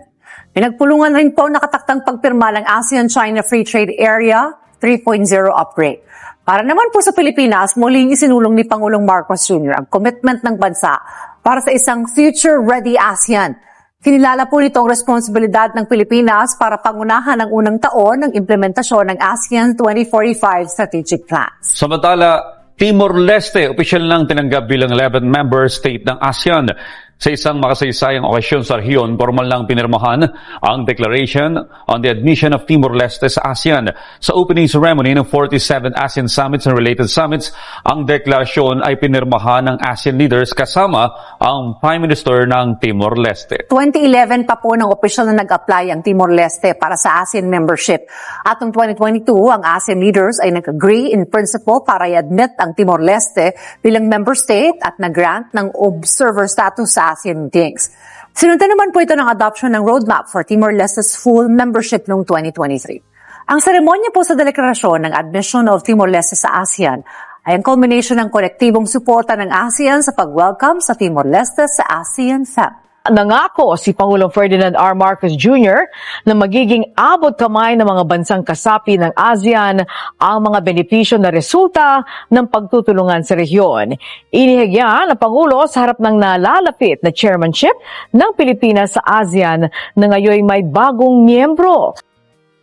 Pinagpulungan rin po nakataktang pagpirma ng ASEAN-China Free Trade Area 3.0 upgrade. Para naman po sa Pilipinas, muling isinulong ni Pangulong Marcos Jr. ang commitment ng bansa para sa isang future-ready ASEAN. Kinilala po nito ang responsibilidad ng Pilipinas para pangunahan ang unang taon ng implementasyon ng ASEAN 2045 Strategic Plans. Samantala, Timor-Leste, opisyal nang tinanggap bilang 11th member state ng ASEAN. Sa isang makasaysayang okasyon sa rehiyon, formal lang pinirmahan ang Declaration on the Admission of Timor-Leste sa ASEAN. Sa opening ceremony ng 47 ASEAN Summits and related summits, ang deklarasyon ay pinirmahan ng ASEAN leaders kasama ang Prime Minister ng Timor-Leste. 2011 pa po ng opisyal na nag-apply ang Timor-Leste para sa ASEAN membership. At noong 2022, ang ASEAN leaders ay nag-agree in principle para i-admit ang Timor-Leste bilang member state at nag-grant ng observer status sa ASEAN meetings. Sinundan naman po ito ng adoption ng roadmap for Timor-Leste's full membership noong 2023. Ang seremonya po sa deklarasyon ng admission of Timor-Leste sa ASEAN ay ang culmination ng kolektibong suporta ng ASEAN sa pag-welcome sa Timor-Leste sa ASEAN FEM. Nangako si Pangulong Ferdinand R. Marcos Jr. na magiging abot kamay ng mga bansang kasapi ng ASEAN ang mga benepisyo na resulta ng pagtutulungan sa rehiyon. Inihigya ng Pangulo sa harap ng nalalapit na chairmanship ng Pilipinas sa ASEAN na ngayon may bagong miyembro.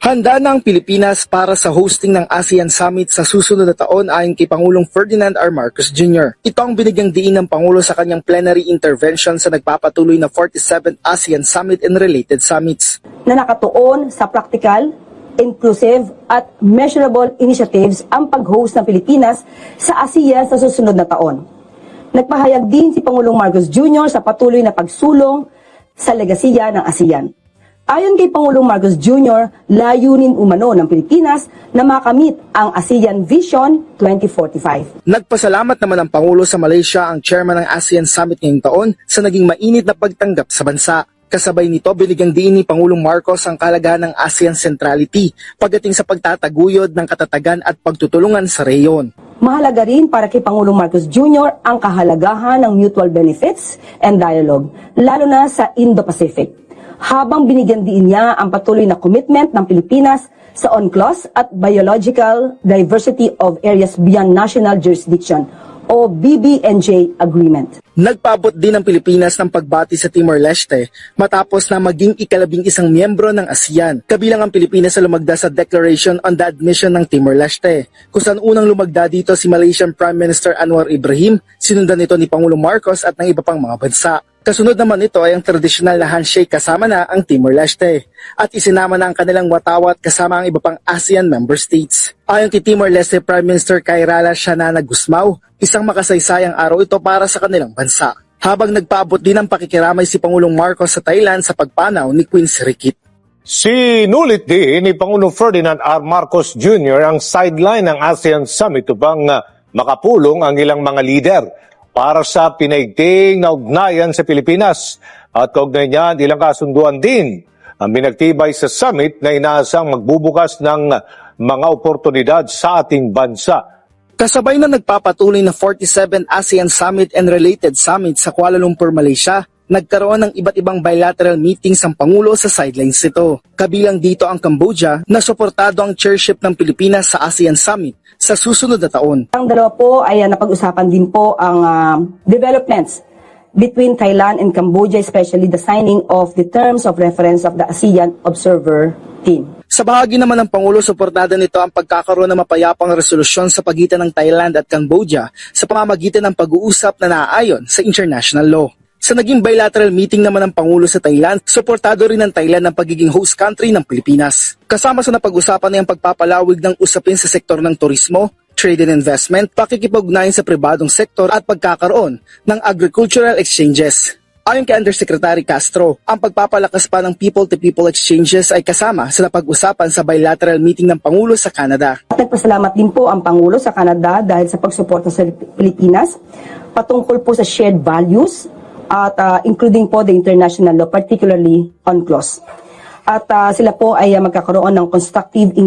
Handa na ang Pilipinas para sa hosting ng ASEAN Summit sa susunod na taon ayon kay Pangulong Ferdinand R. Marcos Jr. Ito ang binigyang diin ng Pangulo sa kanyang plenary intervention sa nagpapatuloy na 47th ASEAN Summit and related summits. Na nakatuon sa practical, inclusive at measurable initiatives ang pag-host ng Pilipinas sa ASEAN sa susunod na taon. Nagpahayag din si Pangulong Marcos Jr. sa patuloy na pagsulong sa legasiya ng ASEAN. Ayon kay Pangulong Marcos Jr., layunin umano ng Pilipinas na makamit ang ASEAN Vision 2045. Nagpasalamat naman ang Pangulo sa Malaysia ang chairman ng ASEAN Summit ngayong taon sa naging mainit na pagtanggap sa bansa. Kasabay nito, binigyang diin ni Pangulong Marcos ang kahalagahan ng ASEAN centrality pagdating sa pagtataguyod ng katatagan at pagtutulungan sa rehiyon. Mahalaga rin para kay Pangulong Marcos Jr. ang kahalagahan ng mutual benefits and dialogue, lalo na sa Indo-Pacific. Habang binigyan din niya ang patuloy na commitment ng Pilipinas sa UNCLOS at Biological Diversity of Areas Beyond National Jurisdiction o BBNJ Agreement. Nagpaabot din ang Pilipinas ng pagbati sa Timor-Leste matapos na maging ika-11 miyembro ng ASEAN. Kabilang ang Pilipinas sa lumagda sa Declaration on the Admission ng Timor-Leste, kung saan unang lumagda dito si Malaysian Prime Minister Anwar Ibrahim, sinundan nito ni Pangulong Marcos at ng iba pang mga bansa. Kasunod naman ito ay ang tradisyonal na handshake kasama na ang Timor-Leste at isinama na ang kanilang watawat kasama ang iba pang ASEAN member states. Ayon kay Timor-Leste Prime Minister Kairala Sianana Gusmao, isang makasaysayang araw ito para sa kanilang bansa. Habang nagpaabot din ng pakikiramay si Pangulong Marcos sa Thailand sa pagpanaw ni Queen Sirikit. Sinulit din ni Pangulong Ferdinand R. Marcos Jr. ang sideline ng ASEAN Summit upang makapulong ang ilang mga leader para sa pinaigting na ugnayan sa Pilipinas. At kaugnay niyan, ilang kasunduan din ang binagtibay sa summit na inaasang magbubukas ng mga oportunidad sa ating bansa. Kasabay na nagpapatuloy na 47 ASEAN Summit and related summits sa Kuala Lumpur, Malaysia, nagkaroon ng iba't ibang bilateral meetings ang Pangulo sa sidelines nito. Kabilang dito ang Cambodia na suportado ang chairship ng Pilipinas sa ASEAN Summit sa susunod na taon. Ang dalawa po ay napag-usapan din po ang developments between Thailand and Cambodia, especially the signing of the terms of reference of the ASEAN Observer Team. Sa bahagi naman ng Pangulo, suportado nito ang pagkakaroon ng mapayapang resolusyon sa pagitan ng Thailand at Cambodia sa pamamagitan ng pag-uusap na naaayon sa international law. Sa naging bilateral meeting naman ng Pangulo sa Thailand, suportado rin ng Thailand ang pagiging host country ng Pilipinas. Kasama sa napag-usapan na yung pagpapalawig ng usapin sa sektor ng turismo, trade and investment, pakikipag-ugnayan sa pribadong sektor at pagkakaroon ng agricultural exchanges. Ayon kay Undersecretary Castro, ang pagpapalakas pa ng people-to-people exchanges ay kasama sa napag-usapan sa bilateral meeting ng Pangulo sa Canada. At nagpasalamat din po ang Pangulo sa Canada dahil sa pagsuporta sa Pilipinas patungkol po sa shared values at including po the international law, particularly UNCLOS. At sila po ay magkakaroon ng constructively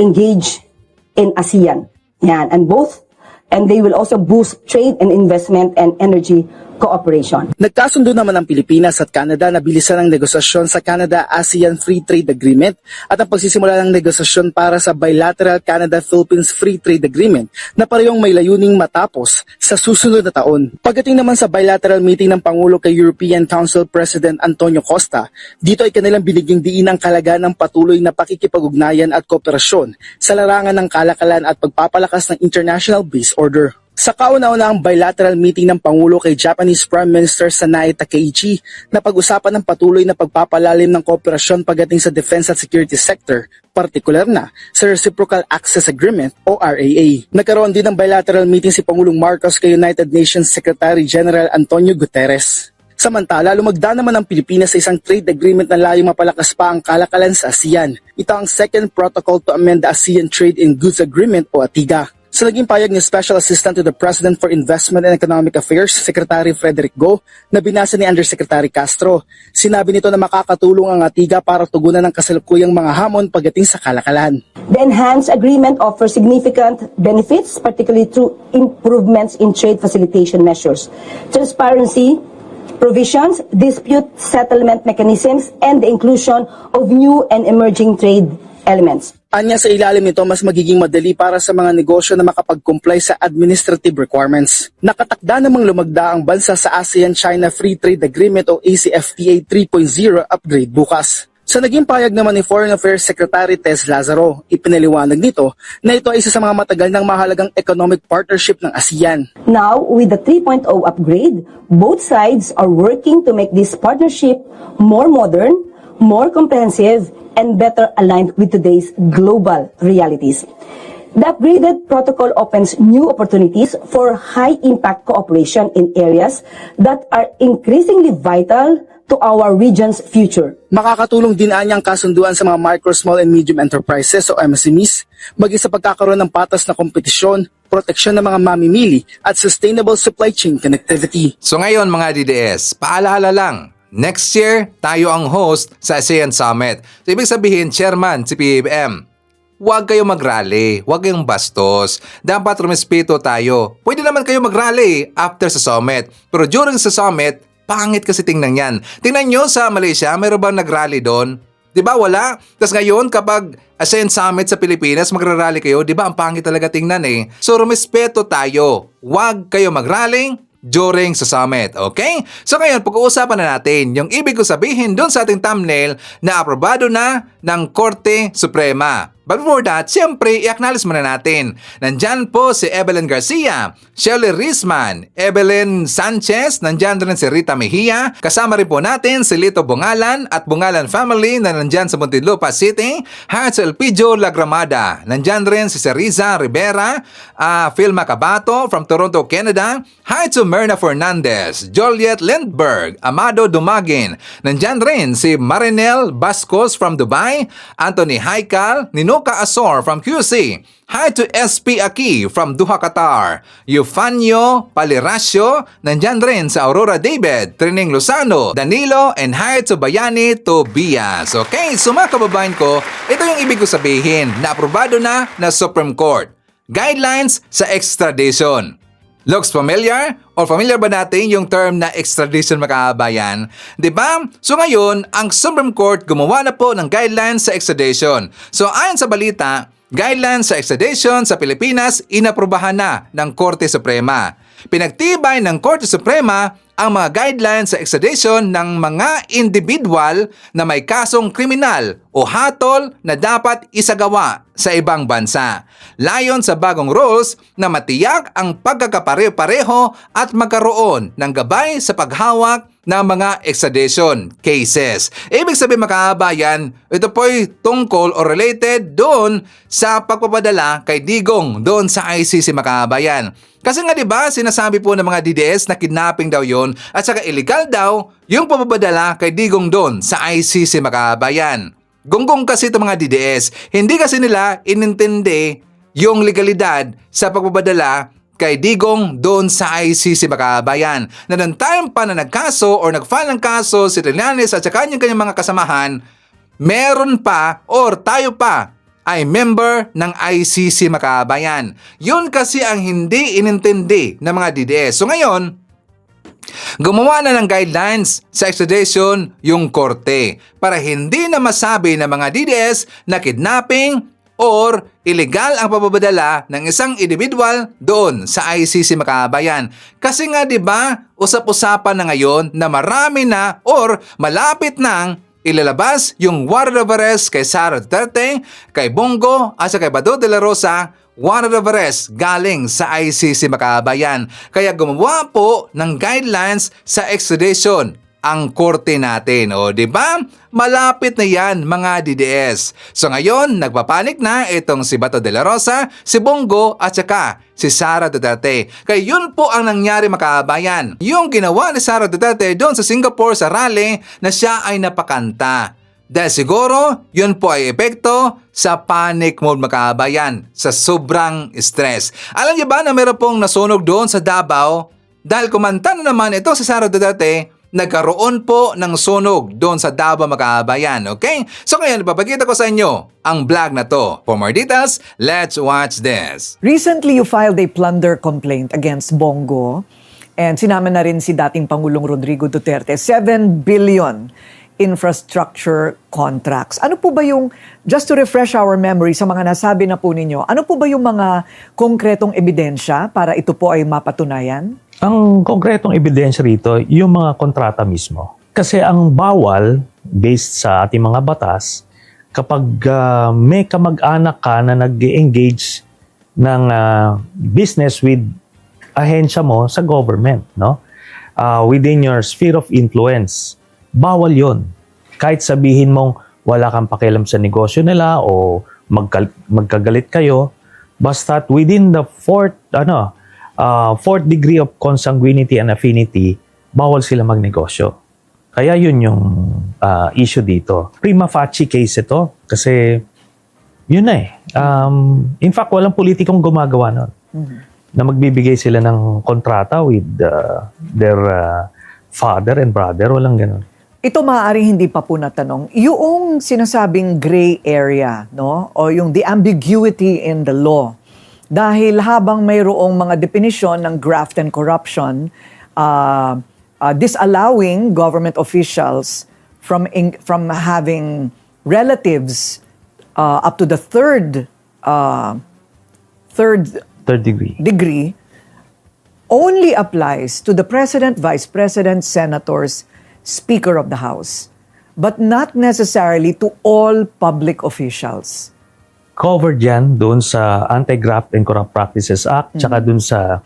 engage in ASEAN. Yan, and they will also boost trade and investment and energy cooperation. Nagkasundo naman ang Pilipinas at Canada na bilisan ang negosasyon sa Canada-ASEAN Free Trade Agreement at ang pagsisimula ng negosasyon para sa bilateral Canada-Philippines Free Trade Agreement na parehong may layuning matapos sa susunod na taon. Pagdating naman sa bilateral meeting ng Pangulo kay European Council President Antonio Costa, dito ay kanilang binigyang diin ang kalagayan ng patuloy na pakikipag-ugnayan at kooperasyon sa larangan ng kalakalan at pagpapalakas ng International Peace Order. Sa kauna-unahang bilateral meeting ng Pangulo kay Japanese Prime Minister Sanae Takeichi na pag-usapan ng patuloy na pagpapalalim ng kooperasyon pagdating sa defense at security sector, partikular na sa Reciprocal Access Agreement o RAA. Nagkaroon din ng bilateral meeting si Pangulong Marcos kay United Nations Secretary General Antonio Guterres. Samantala, lumagda naman ang Pilipinas sa isang trade agreement na layong mapalakas pa ang kalakalan sa ASEAN. Ito ang second protocol to amend the ASEAN Trade in Goods Agreement o ATIGA. Sa naging payag ni Special Assistant to the President for Investment and Economic Affairs, Secretary Frederick Go, na binasa ni Undersecretary Castro, sinabi nito na makakatulong ang ATIGA para tugunan ng kasalukuyang mga hamon pagdating sa kalakalan. The enhanced agreement offers significant benefits, particularly through improvements in trade facilitation measures, transparency, provisions, dispute settlement mechanisms, and the inclusion of new and emerging trade elements. Anya sa ilalim nito, mas magiging madali para sa mga negosyo na makapag-comply sa administrative requirements. Nakatakda namang lumagda ang bansa sa ASEAN-China Free Trade Agreement o ACFTA 3.0 upgrade bukas. Sa naging payag naman ni Foreign Affairs Secretary Tess Lazaro, ipinaliwanag nito na ito ay isa sa mga matagal ng mahalagang economic partnership ng ASEAN. Now, with the 3.0 upgrade, both sides are working to make this partnership more modern, more comprehensive, and better aligned with today's global realities. The upgraded protocol opens new opportunities for high-impact cooperation in areas that are increasingly vital to our region's future. Makakatulong din anya ang kasunduan sa mga micro, small, and medium enterprises o MSMEs, maging sa pagkakaroon ng patas na kompetisyon, proteksyon ng mga mamimili, at sustainable supply chain connectivity. So ngayon mga DDS, paalala lang, next year, tayo ang host sa ASEAN Summit. So, ibig sabihin, chairman si PBBM, huwag kayo mag-rally, huwag kayong bastos. Dapat rumespeto tayo. Pwede naman kayo mag-rally after sa summit. Pero during sa summit, pangit kasi tingnan yan. Tingnan nyo sa Malaysia, mayroon bang nag-rally doon? Diba wala? Tapos ngayon, kapag ASEAN Summit sa Pilipinas, magra-rally kayo, diba ang pangit talaga tingnan eh. So rumespeto tayo. Huwag kayo mag-rally during sa summit, okay? So ngayon, pag-uusapan na natin yung ibig ko sabihin doon sa ating thumbnail na aprobado na ng Korte Suprema. But before that, siyempre, i-acknowledge muna natin. Nandyan po si Evelyn Garcia, Shirley Risman, Evelyn Sanchez, nandyan rin si Rita Mejia, kasama rin po natin si Lito Bungalan at Bungalan Family na nandyan sa Muntinlupa City, Hats Elpidio Lagramada, nandyan rin si Riza Rivera, Philma Cabato from Toronto, Canada, hi to Myrna Fernandez, Joliet Lindbergh, Amado Dumagin, nandyan rin si Marinel Bascos from Dubai, Anthony Haikal, Nuka Asor from QC. Hi to SP Aki from Doha, Qatar. Eufanio Palirasio, nandyan rin sa Aurora David, Trining Lozano, Danilo, and hi to Bayani Tobias. Okay, so mga kababayan ko, ito yung ibig ko sabihin na aprobado na Supreme Court. Guidelines sa extradition. Looks familiar? Or familiar ba natin yung term na extradition mga kabayan? Diba? So ngayon, ang Supreme Court gumawa na po ng guidelines sa extradition. So ayon sa balita, guidelines sa extradition sa Pilipinas inaprubahan na ng Korte Suprema. Pinagtibay ng Korte Suprema ang mga guidelines sa extradition ng mga individual na may kasong kriminal o hatol na dapat isagawa sa ibang bansa. Layon sa bagong rules na matiyak ang pagkakapareho-pareho at magkaroon ng gabay sa paghawak ng mga extradition cases. Ibig sabihin mga kabayan, ito po'y tungkol o related doon sa pagpapadala kay Digong doon sa ICC mga kabayan. Kasi nga diba, sinasabi po ng mga DDS na kidnapping daw yon at saka illegal daw yung papapadala kay Digong doon sa ICC mga kabayan. Gunggong kasi itong mga DDS, hindi kasi nila inintindi yung legalidad sa pagpapadala kay Digong doon sa ICC mga kabayan. Na noong time pa na nagkaso or nag-file ng kaso si Trillanes at saka kanyang mga kasamahan, meron pa or tayo pa ay member ng ICC mga kabayan. Yun kasi ang hindi inintindi ng mga DDS. So ngayon, gumawa na ng guidelines sa extradition yung korte para hindi na masabi ng mga DDS na kidnapping or illegal ang pagbabadala ng isang individual doon sa ICC mga kabayan. Kasi nga 'di ba, usap-usapan na ngayon na marami na or malapit nang ilalabas yung warrant of arrest kay Sara Duterte, kay Bongo at kay Bato de la Rosa, warrant of arrest galing sa ICC mga kabayan. Kaya gumawa po ng guidelines sa extradition ang korte natin. O, di ba? Malapit na yan, mga DDS. So ngayon, nagpapanik na itong si Bato de la Rosa, si Bongo at saka si Sara Duterte. Kaya yun po ang nangyari mga kabayan. Yung ginawa ni Sara Duterte doon sa Singapore sa rally na siya ay napakanta. Dahil siguro, yun po ay epekto sa panic mode mga kabayan, sa sobrang stress. Alam niyo ba na meron pong nasunog doon sa Davao? Dahil kumanta na naman ito si Sara Duterte, nagkaroon po ng sunog doon sa Davao mga kabayan, okay? So ngayon, ipapakita ko sa inyo ang vlog na to. For more details, let's watch this. Recently, you filed a plunder complaint against Bongo and sinama na rin si dating Pangulong Rodrigo Duterte. 7 billion infrastructure contracts. Ano po ba yung, just to refresh our memory sa mga nasabi na po ninyo, ano po ba yung mga konkretong ebidensya para ito po ay mapatunayan? Ang konkretong ebidensya rito, yung mga kontrata mismo. Kasi ang bawal, based sa ating mga batas, kapag may kamag-anak ka na nag-engage ng business with ahensya mo sa government, no? Within your sphere of influence, bawal yon. Kahit sabihin mong wala kang pakialam sa negosyo nila o magkagalit kayo, basta't within the fourth degree of consanguinity and affinity, bawal sila magnegosyo. Kaya yun yung issue dito. Prima facie case ito kasi yun na eh. In fact, walang politikong gumagawa nun. Na magbibigay sila ng kontrata with their father and brother. Walang ganun. Ito maaaring hindi pa po natanong. Yung sinasabing gray area, no? O yung the ambiguity in the law. Dahil habang mayroong mga definition ng graft and corruption, disallowing government officials from having relatives up to the third degree only applies to the president, vice president, senators, speaker of the house, but not necessarily to all public officials. Covered yan doon sa Anti-Graft and Corrupt Practices Act, tsaka doon sa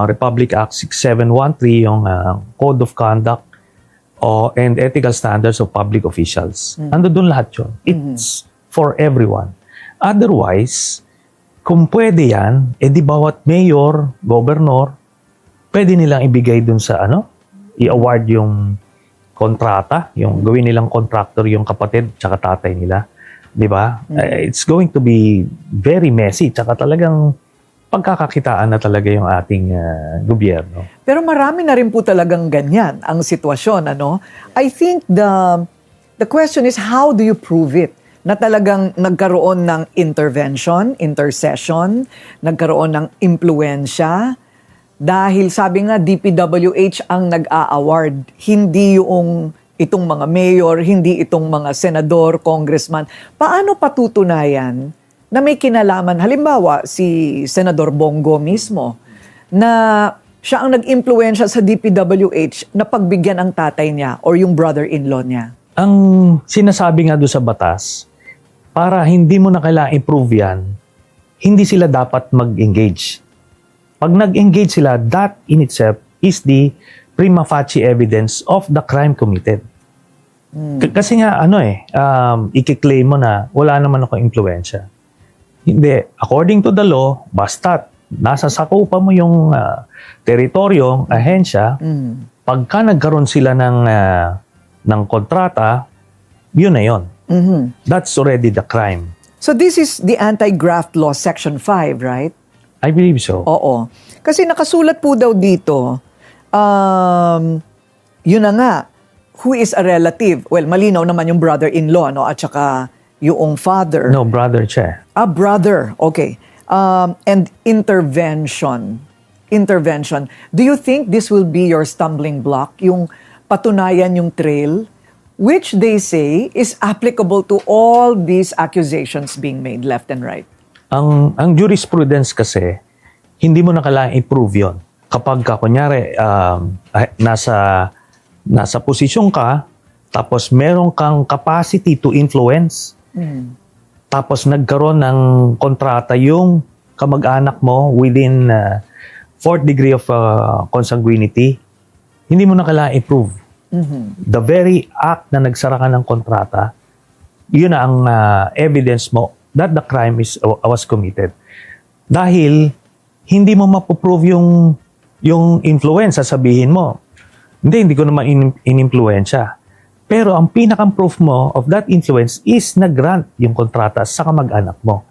Republic Act 6713, yung Code of Conduct and Ethical Standards of Public Officials. Ando doon lahat yun. It's for everyone. Otherwise, kung pwede yan, di bawat mayor, governor, pwede nilang ibigay doon sa i-award yung kontrata, yung gawin nilang contractor yung kapatid tsaka tatay nila. Di ba? It's going to be very messy. Tsaka talagang pagkakakitaan na talaga yung ating gobyerno. Pero marami na rin po talagang ganyan ang sitwasyon. I think the question is, how do you prove it? Na talagang nagkaroon ng intervention, intercession, nagkaroon ng impluensya, Dahil sabi nga, DPWH ang nag-a-award. Hindi yung itong mga mayor, hindi itong mga senador, congressman. Paano patutunayan na may kinalaman? Halimbawa, si Senador Bongo mismo, na siya ang nag-impluensya sa DPWH na pagbigyan ang tatay niya or yung brother-in-law niya. Ang sinasabi nga doon sa batas, para hindi mo na kailangan improve yan, hindi sila dapat mag-engage. Pag nag-engage sila, that in itself is the prima facie evidence of the crime committed. Kasi nga, ikiklaim mo na wala naman ako impluensya. Hindi. According to the law, basta nasa sakupan mo yung teritoryong ahensya, pagka nagkaroon sila ng kontrata, yun na yun. That's already the crime. So this is the anti-graft law, section 5, right? I believe so. Oo. Kasi nakasulat po daw dito, yun na nga, who is a relative? Well, malinaw naman yung brother-in-law, no? At saka yung father. No, brother siya. Brother. Okay. And intervention. Intervention. Do you think this will be your stumbling block? Yung patunayan yung trail, which they say is applicable to all these accusations being made left and right? Ang jurisprudence kasi, hindi mo na kailangan i-prove yun. Kapag ka, kunyari, nasa posisyon ka, tapos meron kang capacity to influence, tapos nagkaroon ng kontrata yung kamag-anak mo within fourth degree of consanguinity, hindi mo na kailangan i-prove. The very act na nagsara ka ng kontrata, yun na ang evidence mo that the crime was committed. Dahil hindi mo mapoprove yung influence, sasabihin mo, hindi ko naman in-influensya. Pero ang pinakang proof mo of that influence is nag-grant yung kontrata sa kamag-anak mo.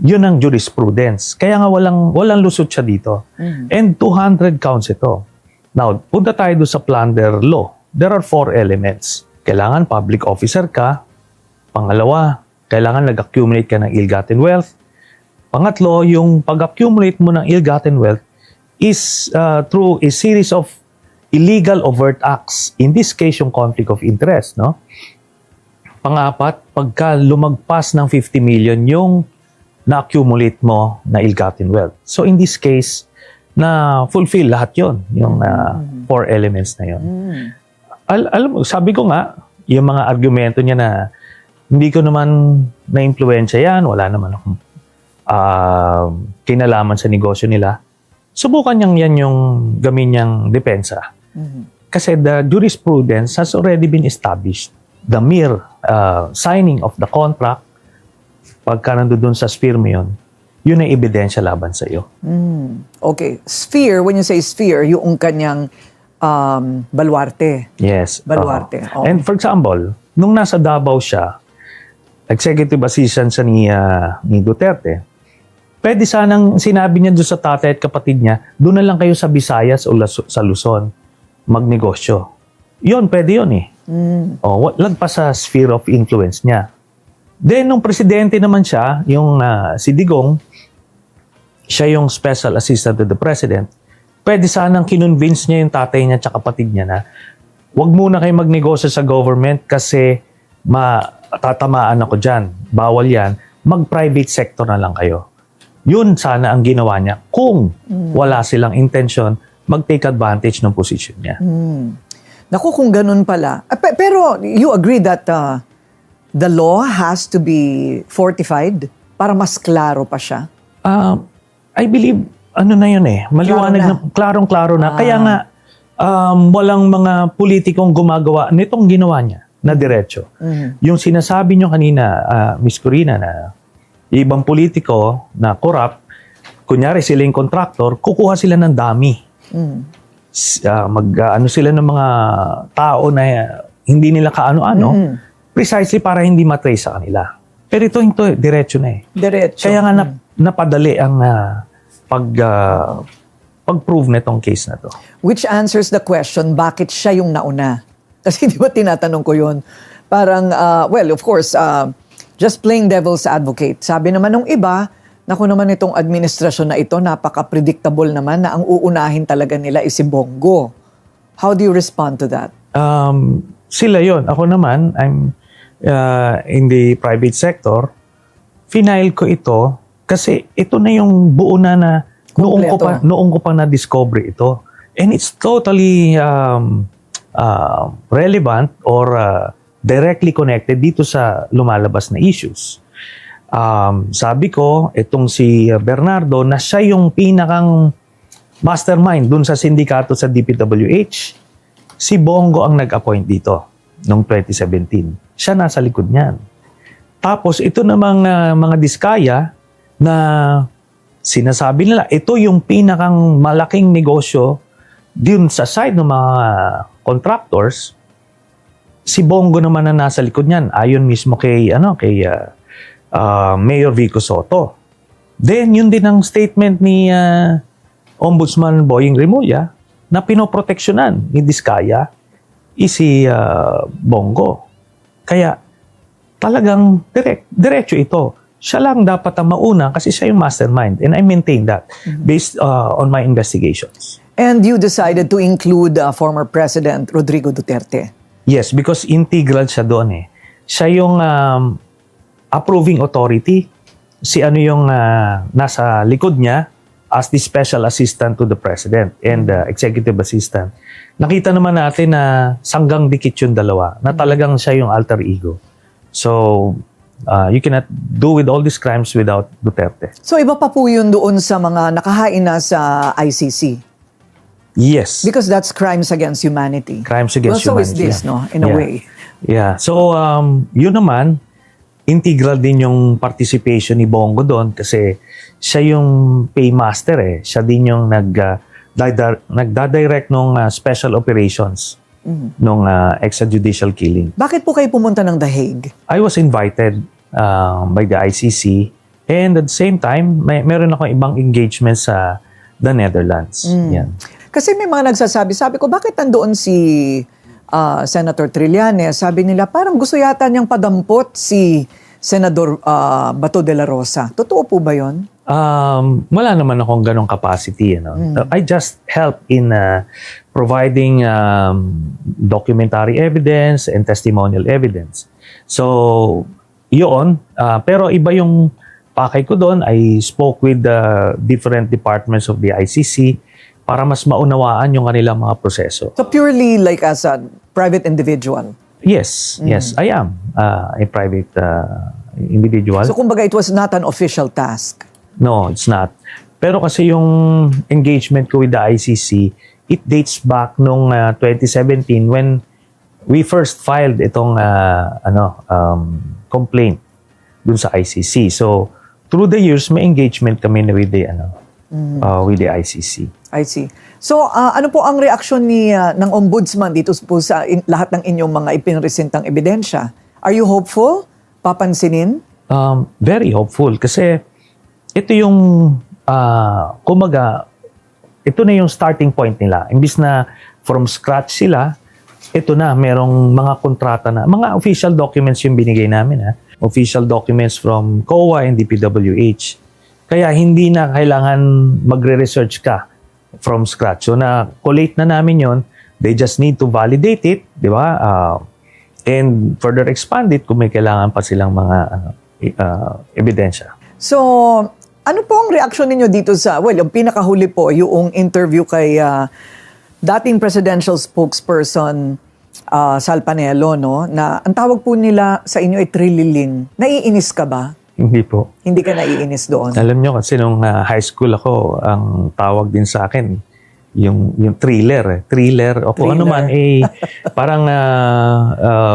Yun ang jurisprudence. Kaya nga walang lusot siya dito. And 200 counts ito. Now, punta tayo doon sa plunder law. There are 4 elements. Kailangan public officer ka. Pangalawa, kailangan nag-accumulate ka ng ill-gotten wealth. Pangatlo, yung pag-accumulate mo ng ill-gotten wealth is through a series of illegal overt acts. In this case, yung conflict of interest, no? Pangapat, pagka lumagpas ng 50 million yung na-accumulate mo na ill-gotten wealth. So in this case, na fulfill lahat yon, yung 4 elements na yon. Alam mo, sabi ko nga, yung mga argumento niya na hindi ko naman na-influensya yan, wala naman akong kinalaman sa negosyo nila, subukan niyang yan yung gamin niyang depensa. Kasi the jurisprudence has already been established. The mere signing of the contract, pagka nandun sa sphere mo yun, yun ay ebidensya laban sa iyo. Okay. Sphere, when you say sphere, yung kanyang baluarte. Yes. Baluarte. Oh. And for example, nung nasa Davao siya, executive assistant sa ni Duterte, pwede sanang sinabi niya doon sa tatay at kapatid niya, doon na lang kayo sa Visayas o sa Luzon magnegosyo. Yun, pwede yun eh. Lagpas sa sphere of influence niya. Then, nung presidente naman siya, yung si Digong, siya yung special assistant to the president, pwede sanang kinonvince niya yung tatay niya at kapatid niya na wag muna kayo magnegosyo sa government kasi matatamaan ako dyan. Bawal yan. Mag-private sector na lang kayo. Yun sana ang ginawa niya kung wala silang intention mag-take advantage ng position niya. Naku, kung ganun pala. Pero you agree that the law has to be fortified para mas klaro pa siya? I believe, na yun eh. Maliwanag na, klarong-klaro na. Kaya nga, walang mga politikong gumagawa nitong ginawa niya na diretso. Yung sinasabi niyo kanina, Ms. Corina, na ibang politiko na corrupt, kunyari sila yung contractor, kukuha sila ng dami. Ano sila ng mga tao na hindi nila kaano-ano, precisely para hindi matrace sa kanila. Pero ito diretso na eh. Diretso. Kaya nga napadali ang pag-prove na itong case na to. Which answers the question, bakit siya yung nauna? Kasi di ba tinatanong ko yun? Parang, well, of course, just playing devil's advocate. Sabi naman nung iba, Naku naman itong administrasyon na ito, napaka-predictable naman na ang uunahin talaga nila is si Bongo. How do you respond to that? Sila yon. Ako naman, I'm in the private sector. Final ko ito kasi ito na yung buo na noong ko pa na-discover ito. And it's totally relevant or directly connected dito sa lumalabas na issues. Sabi ko, itong si Bernardo, na siya yung pinakang mastermind dun sa sindikato sa DPWH. Si Bongo ang nag-appoint dito noong 2017. Siya nasa likod niyan. Tapos ito namang mga diskaya na sinasabi nila, ito yung pinakang malaking negosyo dun sa side ng mga contractors. Si Bongo naman na nasa likod niyan, ayon mismo kay Mayor Vico Soto. Then, yun din ang statement ni Ombudsman Boying Remulla na pinoproteksyonan ni Diskaya si Bongo. Kaya talagang diretso ito. Siya lang dapat ang mauna kasi siya yung mastermind. And I maintain that based on my investigations. And you decided to include former President Rodrigo Duterte. Yes, because integral siya doon eh. Siya yung approving authority. Si ano yung nasa likod niya as the special assistant to the president and executive assistant. Nakita naman natin na sanggang dikit yung dalawa, na talagang siya yung alter ego. So, you cannot do with all these crimes without Duterte. So iba pa po yun doon sa mga nakahain na sa ICC? Yes. Because that's crimes against humanity. Crimes against so humanity. is this, no? In a way. Yeah. So, yun naman, integral din yung participation ni Bongo doon kasi siya yung paymaster eh. Siya din yung nagdadirect ng special operations nung extrajudicial killing. Bakit po kayo pumunta ng The Hague? I was invited by the ICC and at the same time, meron akong ibang engagement sa the Netherlands. Yan. Kasi may mga nagsasabi, sabi ko, bakit nandoon si Senator Trillanes? Sabi nila, parang gusto yata niyang padampot si Senador Bato de la Rosa. Totoo po ba yun? Wala naman akong ganong capacity. I just help in providing documentary evidence and testimonial evidence. So, yun. Pero iba yung pakay ko doon. I spoke with the different departments of the ICC para mas maunawaan yung kanilang mga proseso. So purely like as a private individual? Yes, yes, I am a private individual. So kumbaga it was not an official task? No, it's not. Pero kasi yung engagement ko with the ICC, it dates back nung 2017 when we first filed itong complaint dun sa ICC. So through the years, may engagement kami with the with the ICC. I see. So, ano po ang reaksyon ng ombudsman dito po sa lahat ng inyong mga ipinresentang ebidensya? Are you hopeful? Papansinin? Very hopeful kasi ito yung, kumaga, ito na yung starting point nila. Imbis na from scratch sila, ito na, merong mga kontrata na, mga official documents yung binigay namin. Official documents from COA and DPWH. Kaya hindi na kailangan magre-research ka from scratch. So na-collate na namin yon. They just need to validate it, di ba? And further expand it kung may kailangan pa silang mga ebidensya. So, ano po ang reaksyon ninyo dito sa, yung pinakahuli po, yung interview kay dating presidential spokesperson Sal Panelo, no? Na ang tawag po nila sa inyo ay trililing. Naiinis ka ba? Hindi po. Hindi ka naiinis doon? Alam nyo kasi nung high school ako, ang tawag din sa akin, yung thriller. Thriller. O kung ano man, parang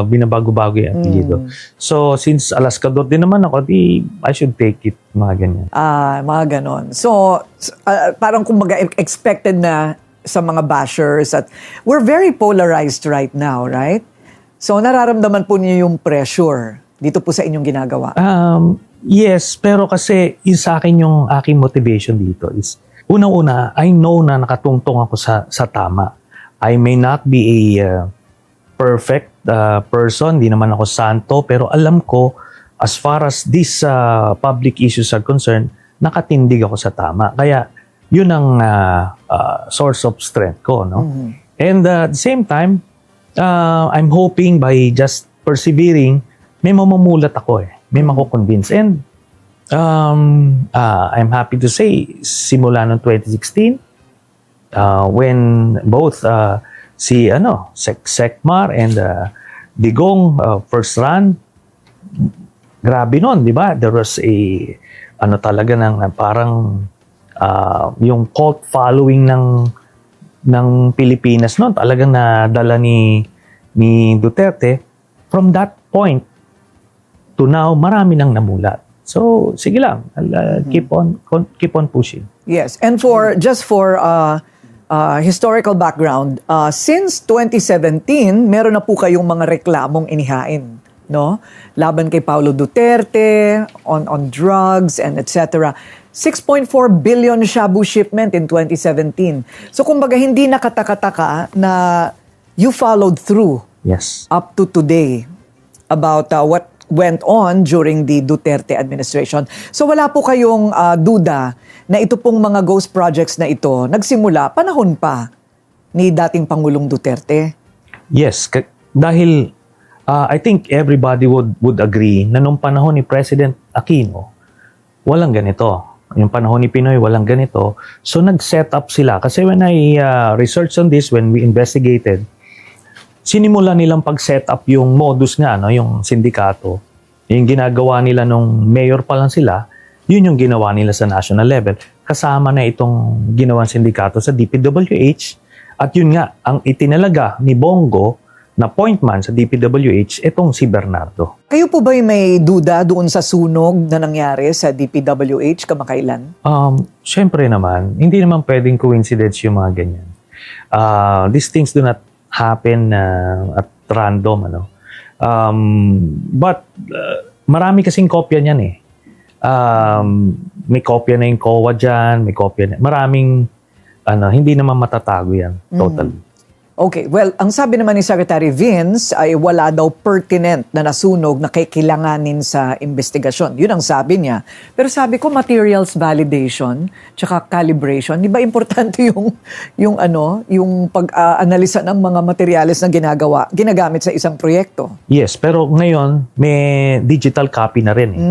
binabago-bago yung apelyido. So, since Alaskador din naman ako, I should take it, mga ganyan. Mga ganon. So, parang kumbaga expected na sa mga bashers at we're very polarized right now, right? So, nararamdaman po niyo yung pressure dito po sa inyong ginagawa? Yes, pero kasi sa akin yung aking motivation dito is, unang-una, I know na nakatungtong ako sa tama. I may not be a perfect person, di naman ako santo, pero alam ko, as far as these public issues are concerned, nakatindig ako sa tama. Kaya yun ang source of strength ko, no? And at the same time, I'm hoping by just persevering, may mamumulat ako eh. May mako-convince. And I'm happy to say, simula noong 2016, when both si Sekmar and Digong first run, grabe nun, di ba? There was talaga ng parang yung cult following ng Pilipinas noon, talagang nadala ni Duterte. From that point to now, marami nang namulat. So, sige lang, I'll keep on pushing. Yes, and just for historical background, since 2017, meron na po kayong mga reklamong inihain, no? Laban kay Paulo Duterte, on drugs and etc. 6.4 billion shabu shipment in 2017. So kumbaga hindi nakataka-taka na you followed through up to today about what went on during the Duterte administration. So wala po kayong duda na ito pong mga ghost projects na ito nagsimula panahon pa ni dating Pangulong Duterte? Yes, dahil I think everybody would agree na nung panahon ni President Aquino, walang ganito. Yung panahon ni Pinoy, walang ganito. So nag-set up sila. Kasi when I researched on this, when we investigated, sinimula nilang pag-set up yung modus nga, no, yung sindikato. Yung ginagawa nila nung mayor pa lang sila, yun yung ginawa nila sa national level. Kasama na itong ginawang sindikato sa DPWH. At yun nga, ang itinalaga ni Bongo na point man sa DPWH, itong si Bernardo. Kayo po ba may duda doon sa sunog na nangyari sa DPWH kamakailan? Syempre naman, hindi naman pwedeng coincidence yung mga ganyan. These things do not happen at random, ano. But marami kasing kopya niyan eh. May kopya na yung COA dyan, may kopya na. Maraming, hindi naman matatago yan, totally. Okay, well, ang sabi naman ni Secretary Vince ay wala daw pertinent na nasunog na kailanganin sa investigasyon. Yun ang sabi niya. Pero sabi ko, materials validation tsaka calibration. Di ba importante yung pag-analisa ng mga materials na ginagamit sa isang proyekto? Yes, pero ngayon may digital copy na rin eh.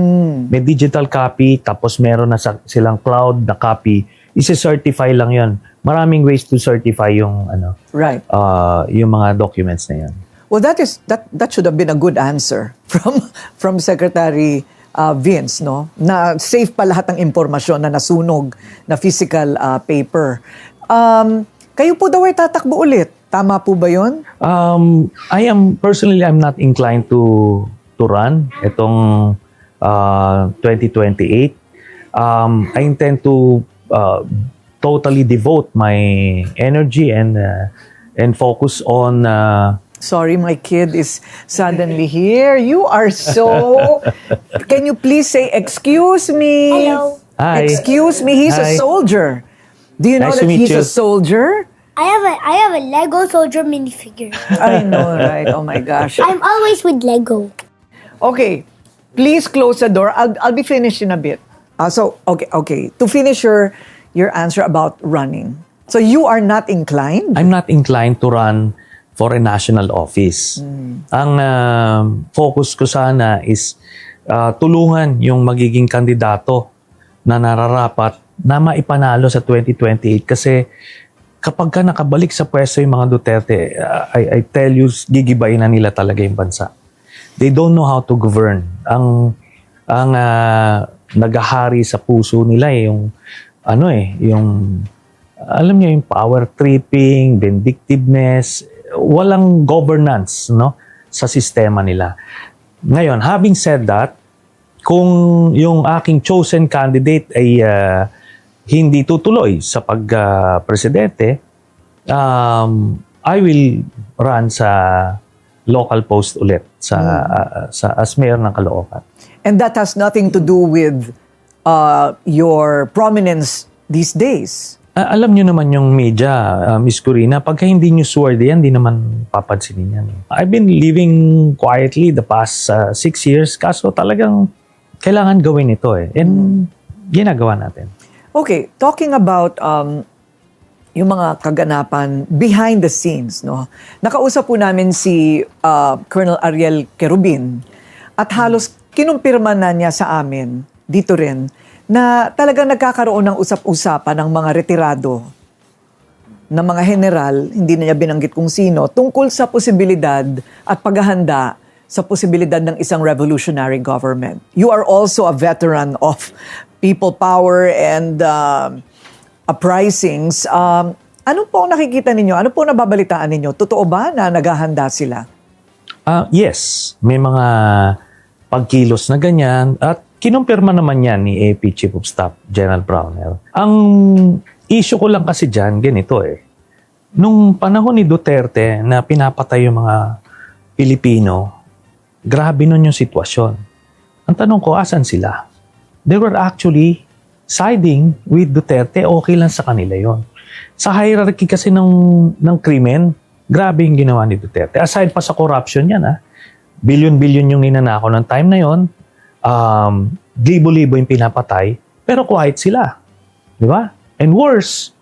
May digital copy tapos meron na silang cloud na copy. Isi-certify lang yon. Maraming ways to certify yung right. Yung mga documents na yan. Well, that should have been a good answer from Secretary Vince, no? Na safe pa lahat ng impormasyon na nasunog na physical paper. Kayo po daw ay tatakbo ulit. Tama po ba 'yon? I'm not inclined to run itong 2028. I intend to totally devote my energy and focus on Sorry, my kid is suddenly here. You are so... Can you please say, excuse me? Hello. Hi. Excuse me, he's Hi. a soldier. Do you know Nice to that meet he's you. a soldier? I have a Lego soldier minifigure. I know, right? Oh my gosh. I'm always with Lego. Okay, please close the door. I'll be finished in a bit. Okay. To finish your answer about running. So you are not inclined? I'm not inclined to run for a national office. Ang focus ko sana is tulungan yung magiging kandidato na nararapat na maipanalo sa 2028 kasi kapag ka nakabalik sa pwesto yung mga Duterte, I tell you, gigibayin na nila talaga yung bansa. They don't know how to govern. Ang nagahari sa puso nila yung alam niyo yung power tripping, vindictiveness, walang governance, no, sa sistema nila. Ngayon, having said that, kung yung aking chosen candidate ay hindi tutuloy sa pagpresidente, I will run sa local post ulit sa as mayor ng Caloocan. And that has nothing to do with your prominence these days. Alam nyo naman yung media, Miss Corina, pagka hindi nyo swordy yan, hindi naman papansinin yan. I've been living quietly the past 6 years, kaso talagang kailangan gawin ito eh. And ginagawa natin. Okay, talking about yung mga kaganapan behind the scenes, no? Nakausap po namin si Colonel Ariel Querubin at halos kinumpirma na niya sa amin dito rin na talagang nagkakaroon ng usap-usapan ng mga retirado na mga general, hindi na niya binanggit kung sino, tungkol sa posibilidad at paghahanda sa posibilidad ng isang revolutionary government. You are also a veteran of people power and uprisings. Ano po ang nakikita ninyo? Ano po nababalitaan ninyo? Totoo ba na naghahanda sila? Yes, may mga pagkilos na ganyan at kinumpirma naman yan ni AP Chief of Staff General Brownell. Ang issue ko lang kasi dyan, ganito Nung panahon ni Duterte na pinapatay yung mga Pilipino, grabe nun yung sitwasyon. Ang tanong ko, asan sila? They were actually siding with Duterte, okay lang sa kanila yon. Sa hierarchy kasi ng krimen, grabe yung ginawa ni Duterte. Aside pa sa corruption yan, billion-billion yung ninanakaw ng time na yon, libo-libo yung pinapatay, pero quiet sila. Di ba? And worse,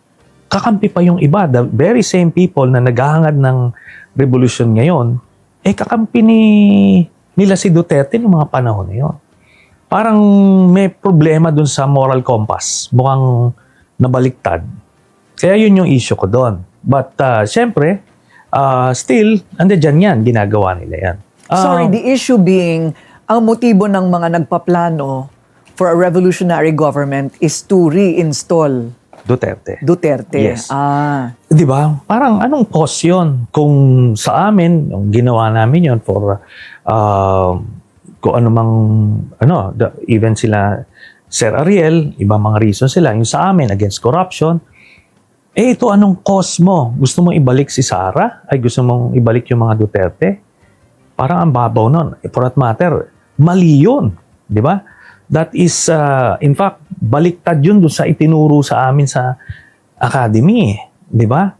kakampi pa yung iba, the very same people na naghahangad ng revolution ngayon, kakampi nila si Duterte noong mga panahon na yun. Parang may problema dun sa moral compass. Mukhang nabaliktad. Kaya yun yung issue ko doon. But syempre, still, andyan yan, ginagawa nila yan. Sorry, the issue being, ang motibo ng mga nagpaplano for a revolutionary government is to reinstall Duterte. Yes. Di ba? Parang anong cause yun? Kung sa amin, yung ginawa namin yun for kung ano mang, even sila, Sir Ariel, ibang mga reason sila, yung sa amin against corruption, ito anong cause mo? Gusto mong ibalik si Sara? Ay gusto mong ibalik yung mga Duterte? Parang ang babaw nun. For that matter, mali yun. Di ba? That is, in fact, baliktad yun doon sa itinuro sa amin sa academy. Di ba?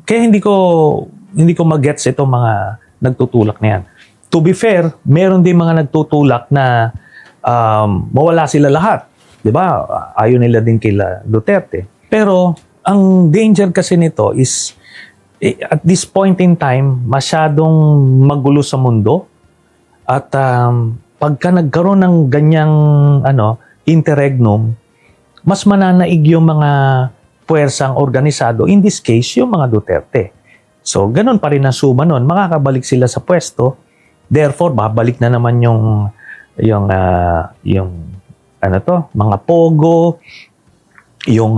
Kaya hindi ko mag-gets itong mga nagtutulak na yan. To be fair, meron din mga nagtutulak na mawala sila lahat. Di ba? Ayaw nila din kila Duterte. Pero, ang danger kasi nito is, at this point in time, masyadong magulo sa mundo. At pagka nagkaroon ng ganyang interregnum, mas mananaig yung mga puwersang organisado, in this case, yung mga Duterte. So, ganun pa rin ang suma nun. Makakabalik sila sa pwesto. Therefore, babalik na naman yung mga pogo, yung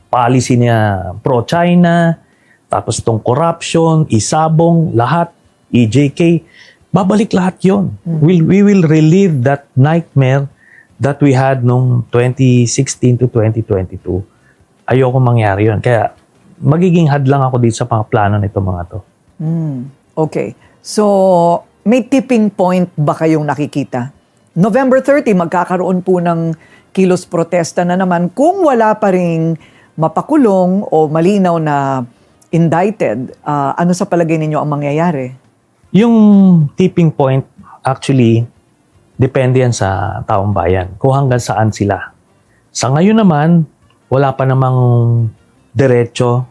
policy niya pro-China, tapos tong corruption, isabong, lahat, EJK, babalik lahat yun. We will relive that nightmare that we had nung 2016 to 2022. Ayoko mangyari yun. Kaya magiging hadlang ako dito sa mga plano nito mga to. Okay. So, may tipping point ba kayong nakikita? November 30, magkakaroon po ng kilos protesta na naman kung wala pa ring mapakulong o malinaw na indicted. Ano sa palagay ninyo ang mangyayari? Yung tipping point, actually, depende yan sa taong bayan. Kung hanggang saan sila. Sa ngayon naman, wala pa namang diretso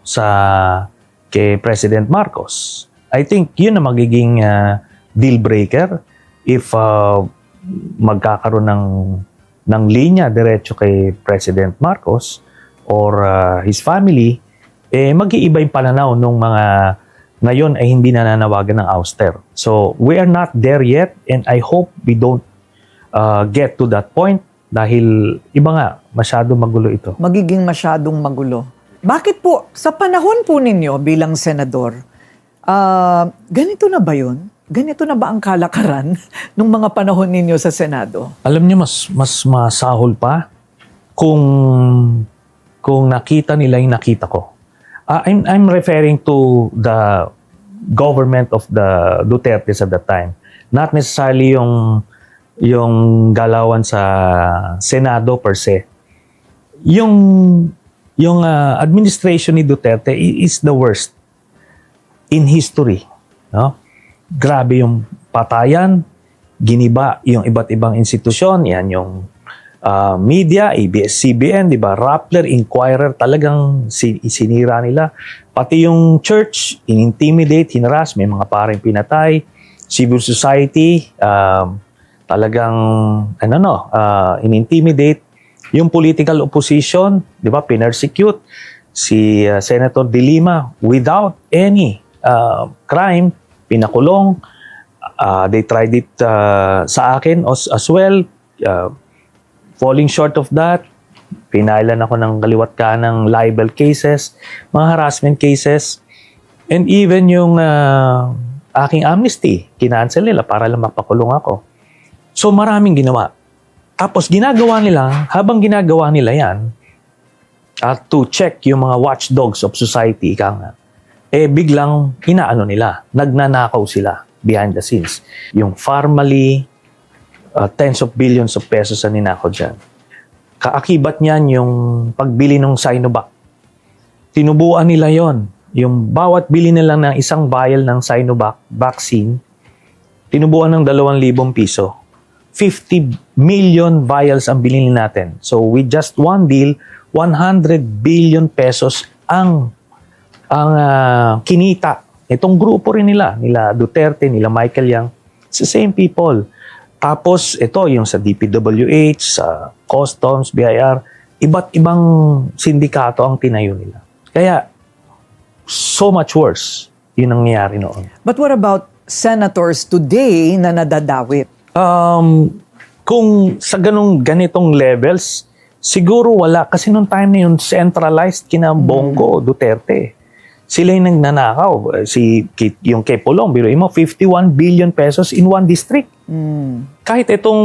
kay President Marcos. I think yun na magiging deal breaker if magkakaroon ng linya diretso kay President Marcos or his family, mag-iiba yung pananaw ng mga ngayon ay hindi na nananawagan ng ouster. So, we are not there yet and I hope we don't get to that point dahil iba nga, masyadong magulo ito. Magiging masyadong magulo. Bakit po, sa panahon po ninyo bilang senador, ganito na ba yun? Ganito na ba ang kalakaran ng mga panahon ninyo sa Senado? Alam niyo, mas masahol pa kung nakita nila yung nakita ko. I'm referring to the government of the Dutertes at that time. Not necessarily yung galawan sa Senado per se. Yung administration ni Duterte is the worst in history. No? Grabe yung patayan, giniba yung iba't ibang institusyon, yan yung media, ABS-CBN, di ba? Rappler, Inquirer, talagang sinira nila. Pati yung church, in-intimidate, hinaras, may mga parang pinatay. Civil society, talagang, in-intimidate. Yung political opposition, di ba? Pinersecute. Si Senator De Lima, without any crime, pinakulong. They tried it sa akin as well. Falling short of that, pinailan ako ng kaliwat kanang libel cases, mga harassment cases, and even yung aking amnesty, kinancel nila para lang mapakulong ako. So maraming ginawa. Tapos habang ginagawa nila yan, to check yung mga watchdogs of society, biglang nagnanakaw sila behind the scenes. Yung formally, tens of billions of pesos ang ninakaw dyan. Kaakibat niyan yung pagbili ng Sinovac. Tinubuan nila yon. Yung bawat bili nila ng isang vial ng Sinovac vaccine, tinubuan ng 2,000 piso. 50 million vials ang bilhin natin. So with just one deal, 100 billion pesos ang kinita. Itong grupo rin nila Duterte, nila Michael Yang, it's the same people. Tapos ito yung sa DPWH, sa Customs, BIR, iba't ibang sindikato ang tinayo nila. Kaya so much worse yun ang nangyayari noon. But what about senators today na nadadawit? Kung sa ganitong levels, siguro wala. Kasi nung time na yun, centralized kina Bongo, Duterte. Sila yung nagnanakaw. Yung kay Pulong, biruin mo, 51 billion pesos in one district. Kahit itong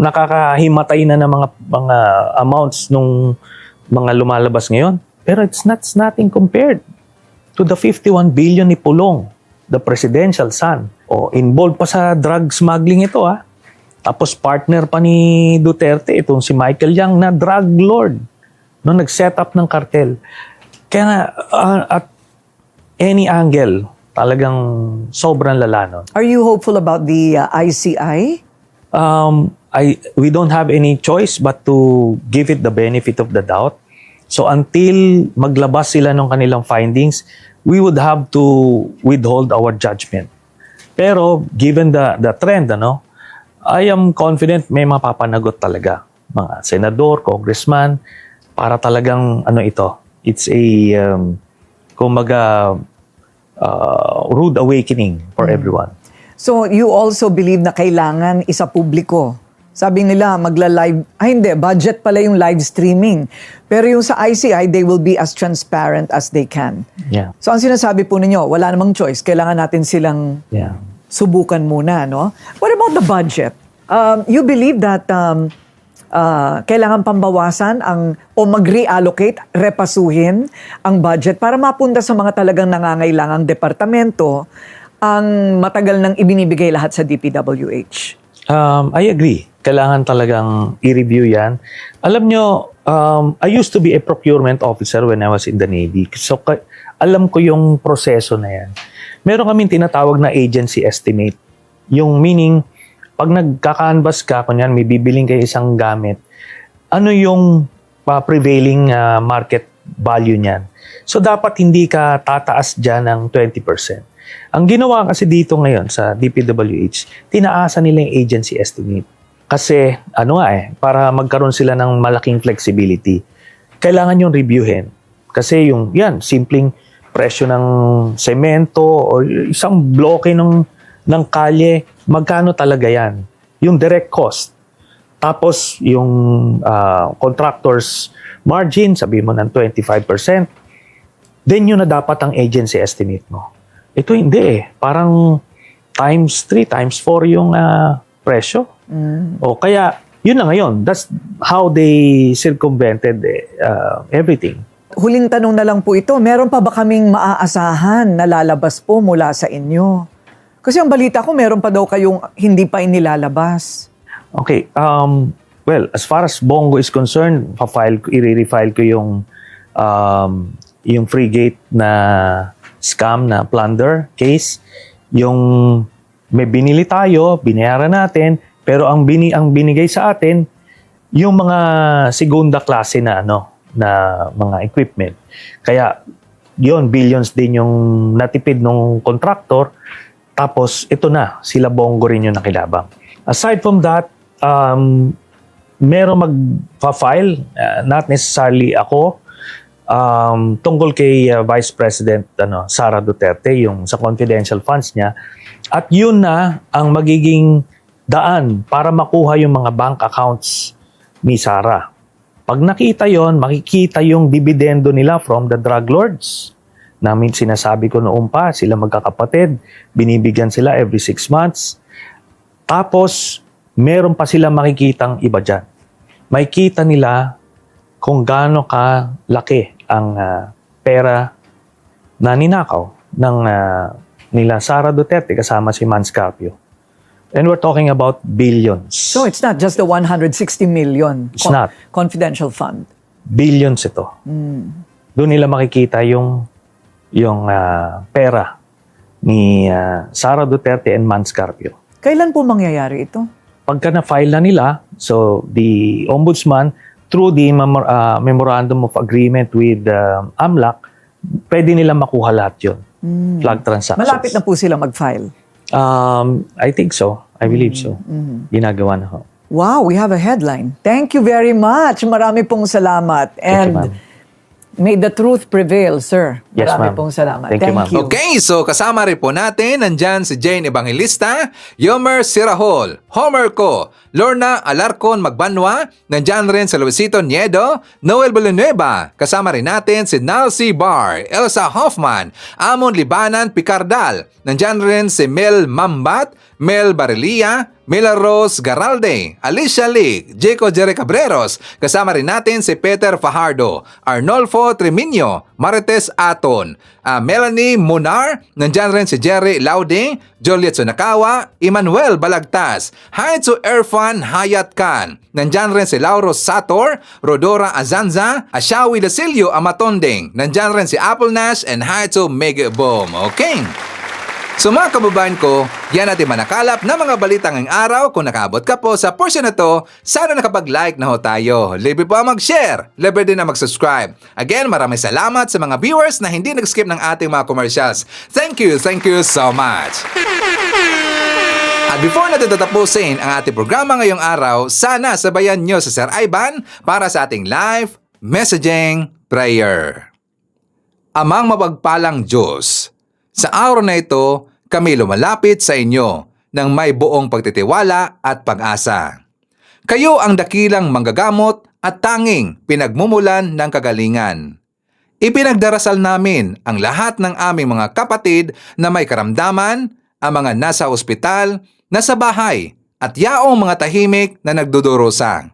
nakakahimatay na ng mga amounts nung mga lumalabas ngayon, pero it's nothing compared to the 51 billion ni Pulong, the presidential son. Involved pa sa drug smuggling ito, ha? Tapos partner pa ni Duterte, itong si Michael Yang na drug lord, no, nag-set up ng cartel. Kaya at any angle, talagang sobrang lala nun. Are you hopeful about the ICI? We don't have any choice but to give it the benefit of the doubt. So until maglabas sila ng kanilang findings, we would have to withhold our judgment. Pero given the trend, I am confident may mapapanagot talaga. Mga senador, congressman, para talagang it's a rude awakening for everyone. So you also believe na kailangan isa publiko? Sabi nila magla-live, budget pala yung live streaming. Pero yung sa ICI, they will be as transparent as they can. Yeah. So ang sinasabi po ninyo, wala namang choice. Kailangan natin silang subukan muna, no? What about the budget? You believe that kailangan pambawasan o mag-reallocate, repasuhin ang budget para mapunta sa mga talagang nangangailangang departamento ang matagal nang ibinibigay lahat sa DPWH? I agree. Kailangan talagang i-review yan. Alam nyo, I used to be a procurement officer when I was in the Navy. So, alam ko yung proseso na yan. Meron kaming tinatawag na agency estimate. Yung meaning, pag nagka-canvas ka, kunyan, may bibiling kayo isang gamit, ano yung prevailing market value niyan? So, dapat hindi ka tataas dyan ng 20%. Ang ginawa kasi dito ngayon sa DPWH, tinaasa nila yung agency estimate. Kasi, para magkaroon sila ng malaking flexibility, kailangan yung reviewin. Kasi simpleng presyo ng semento o isang bloke ng kalye, magkano talaga yan? Yung direct cost. Tapos, yung contractor's margin, sabihin mo ng 25%, then yun na dapat ang agency estimate mo. Ito hindi Parang times 3, times 4 yung presyo. O kaya, yun na ngayon. That's how they circumvented everything. Huling tanong na lang po ito, meron pa ba kaming maaasahan na lalabas po mula sa inyo? Kasi ang balita ko, meron pa daw kayong hindi pa inilalabas. Okay. Well, as far as Bongo is concerned, i-refile ko yung frigate na scam na plunder case. Yung may binili tayo, binayaran natin, pero ang binigay sa atin, yung mga segunda klase na na mga equipment. Kaya yon billions din yung natipid ng contractor. Tapos ito na, sila Bongo rin yung nakilabang. Aside from that, meron magpa-file, not necessarily ako, tungkol kay Vice President Sara Duterte, yung sa confidential funds niya. At yun na ang magiging daan para makuha yung mga bank accounts ni Sara. Pag nakita yon, makikita yung dividendo nila from the drug lords. Namin sinasabi ko noon pa, sila magkakapatid, binibigyan sila every 6 months. Tapos, meron pa sila makikitang iba dyan. Makikita nila kung gaano kalaki ang pera na ninakaw ng nila Sara Duterte kasama si Mans Carpio. And we're talking about billions. So it's not just the 160 million It's not. confidential fund. Billions ito. Doon nila makikita yung pera ni Sara Duterte and Mans Carpio. Kailan po mangyayari ito? Pagka na-file na nila, so the Ombudsman, through the Memorandum of Agreement with AMLAC, pwede nila makuha lahat yun. Flag transactions. Malapit na po sila mag-file. I think so. I believe so. Ginagawa na ho. Wow, we have a headline. Thank you very much. Marami pong salamat. Thank you, And ma'am. may the truth prevail, sir. Yes, Marami ma'am. pong salamat. Thank you, ma'am. you. Okay, so kasama rin po natin, nandyan si Jane Evangelista, Yomer Sirahol, Homer Ko, Lorna Alarcon Magbanwa, nandyan rin si Luisito Niedo, Noel Villanueva, kasama rin natin si Nalcy Bar, Elsa Hoffman, Amon Libanan Picardal, nandyan rin si Mel Mambat, Mel Barelia, Mila Rose Garalde, Alicia Lee, Jaco Jerry Cabreros, kasama rin natin si Peter Fajardo, Arnolfo Treminio, Marites Aton, Melanie Munar, nandyan rin si Jerry Laude, Juliet Sunakawa, Emmanuel Balagtas, hi to Irfan Hayat Khan, nandyan rin si Lauro Sator, Rodora Azanza, Ashawi Lasilio Amatondeng, nandyan rin si Apple Nash, and hi to Mega Boom. Okay. So mga kababayan ko, yan natin manakalap na mga balita ngayong araw. Kung nakaabot ka po sa portion na to, sana nakapag-like na ho tayo. Libre po ang mag-share, libre din na mag-subscribe. Again, maraming salamat sa mga viewers na hindi nag-skip ng ating mga commercials. Thank you so much. At before natin tatapusin ang ating programa ngayong araw, sana sabayan nyo sa Sir Ivan para sa ating live messaging prayer. Amang mapagpalang Diyos, sa araw na ito, kami lumalapit sa inyo ng may buong pagtitiwala at pag-asa. Kayo ang dakilang manggagamot at tanging pinagmumulan ng kagalingan. Ipinagdarasal namin ang lahat ng aming mga kapatid na may karamdaman, ang mga nasa ospital, nasa bahay, at yaong mga tahimik na nagdudurusa.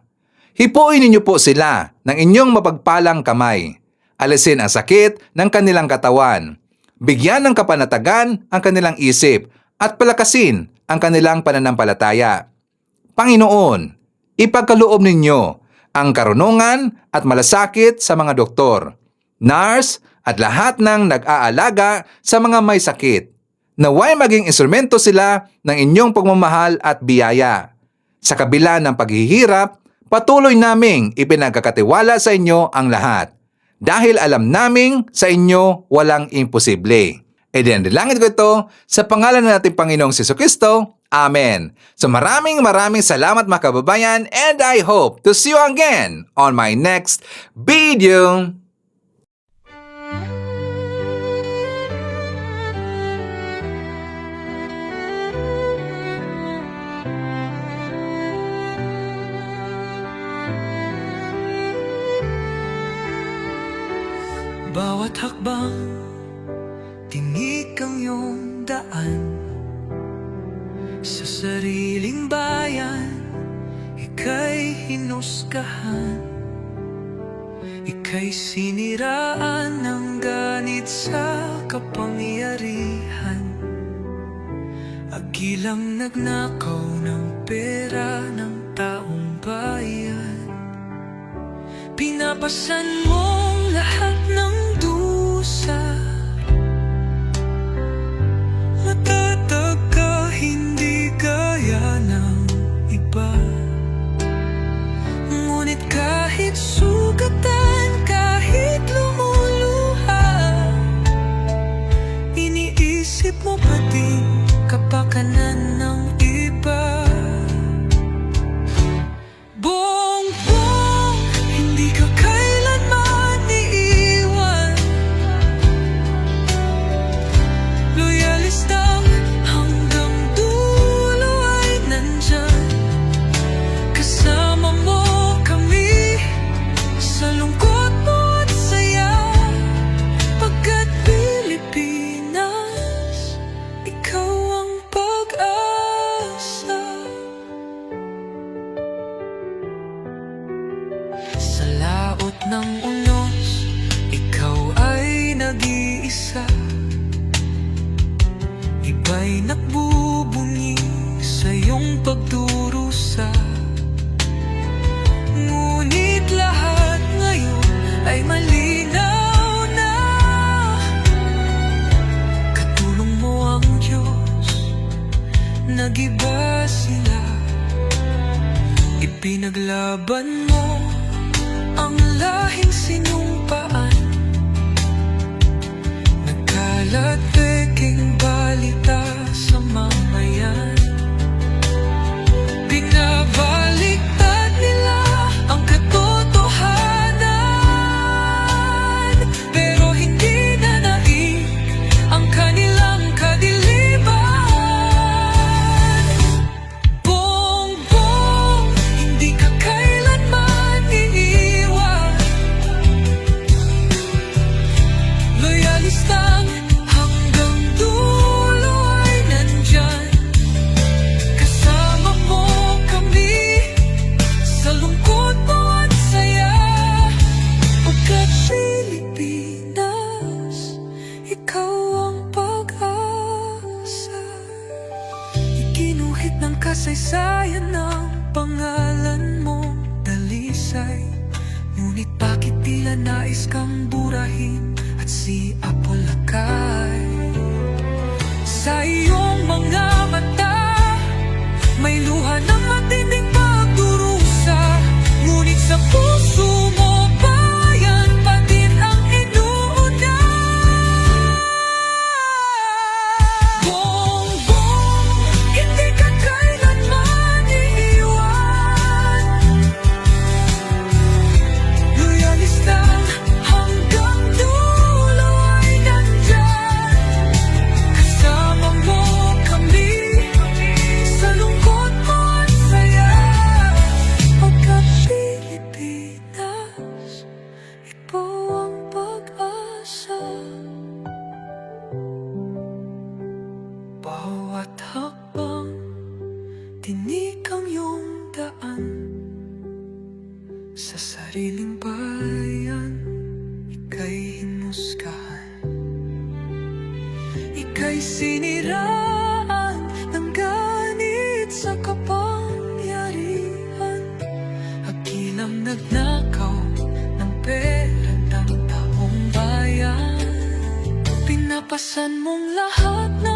Hipuin ninyo po sila ng inyong mapagpalang kamay. Alisin ang sakit ng kanilang katawan. Bigyan ng kapanatagan ang kanilang isip at palakasin ang kanilang pananampalataya. Panginoon, ipagkaloob ninyo ang karunungan at malasakit sa mga doktor, nurse at lahat ng nag-aalaga sa mga may sakit. Naway maging instrumento sila ng inyong pagmamahal at biyaya. Sa kabila ng paghihirap, patuloy naming ipinagkakatiwala sa inyo ang lahat. Dahil alam naming sa inyo walang imposible. E din, langit ko ito sa pangalan ng ating Panginoong Jesucristo. Amen. So maraming salamat mga kababayan, and I hope to see you again on my next video. Bawat hakbang, tinik ang iyong daan. Sa sariling bayan, ika'y hinusgahan. Ika'y siniraan ng ganit sa kapangyarihan. Agilang nagnakaw ng pera ng taong bayan. Pinapasan mong lahat ng dusa. Matatag ka, hindi gaya ng iba. Ngunit Pinaglaban mo ang lahing sinumpaan. Nagkalat peking balita sa mamayan. Binabaliktad nila ang katotohanan, pero hindi na naig ang kanilang kadiliman. Bongbong, hindi ka kailanman iiwan. Loyalistang hanggang dulo ay nandyan. Kasama mo kami sa lungkot mo at saya. Pagkat Pilipinas, ikaw ang pag-asa. Ikinuhit ng kasaysayan ng pangalan mong dalisay. Ngunit bakit tila nais kang burahin at si Apolacay? Sa iyong mga mata may luha ng matinding pagdurusa, ngunit sa puso mo bayan pa din ang inuuna. Bongbong, hindi ka kailanman iiwan. Loyalistang hanggang dulo ay nandyan. Kasama mo kami sa lungkot mo at saya. Pagkat Pilipinas, ikaw ang pag-asa. Bawat hakbang, tinik ang iyong daan. Sa sariling bayan, ika'y hinusgahan. Ika'y siniraan ng ganit sa kapangyarihan. Hakilang nagnakaw ng pera ng taong bayan. Pinapasan mong lahat na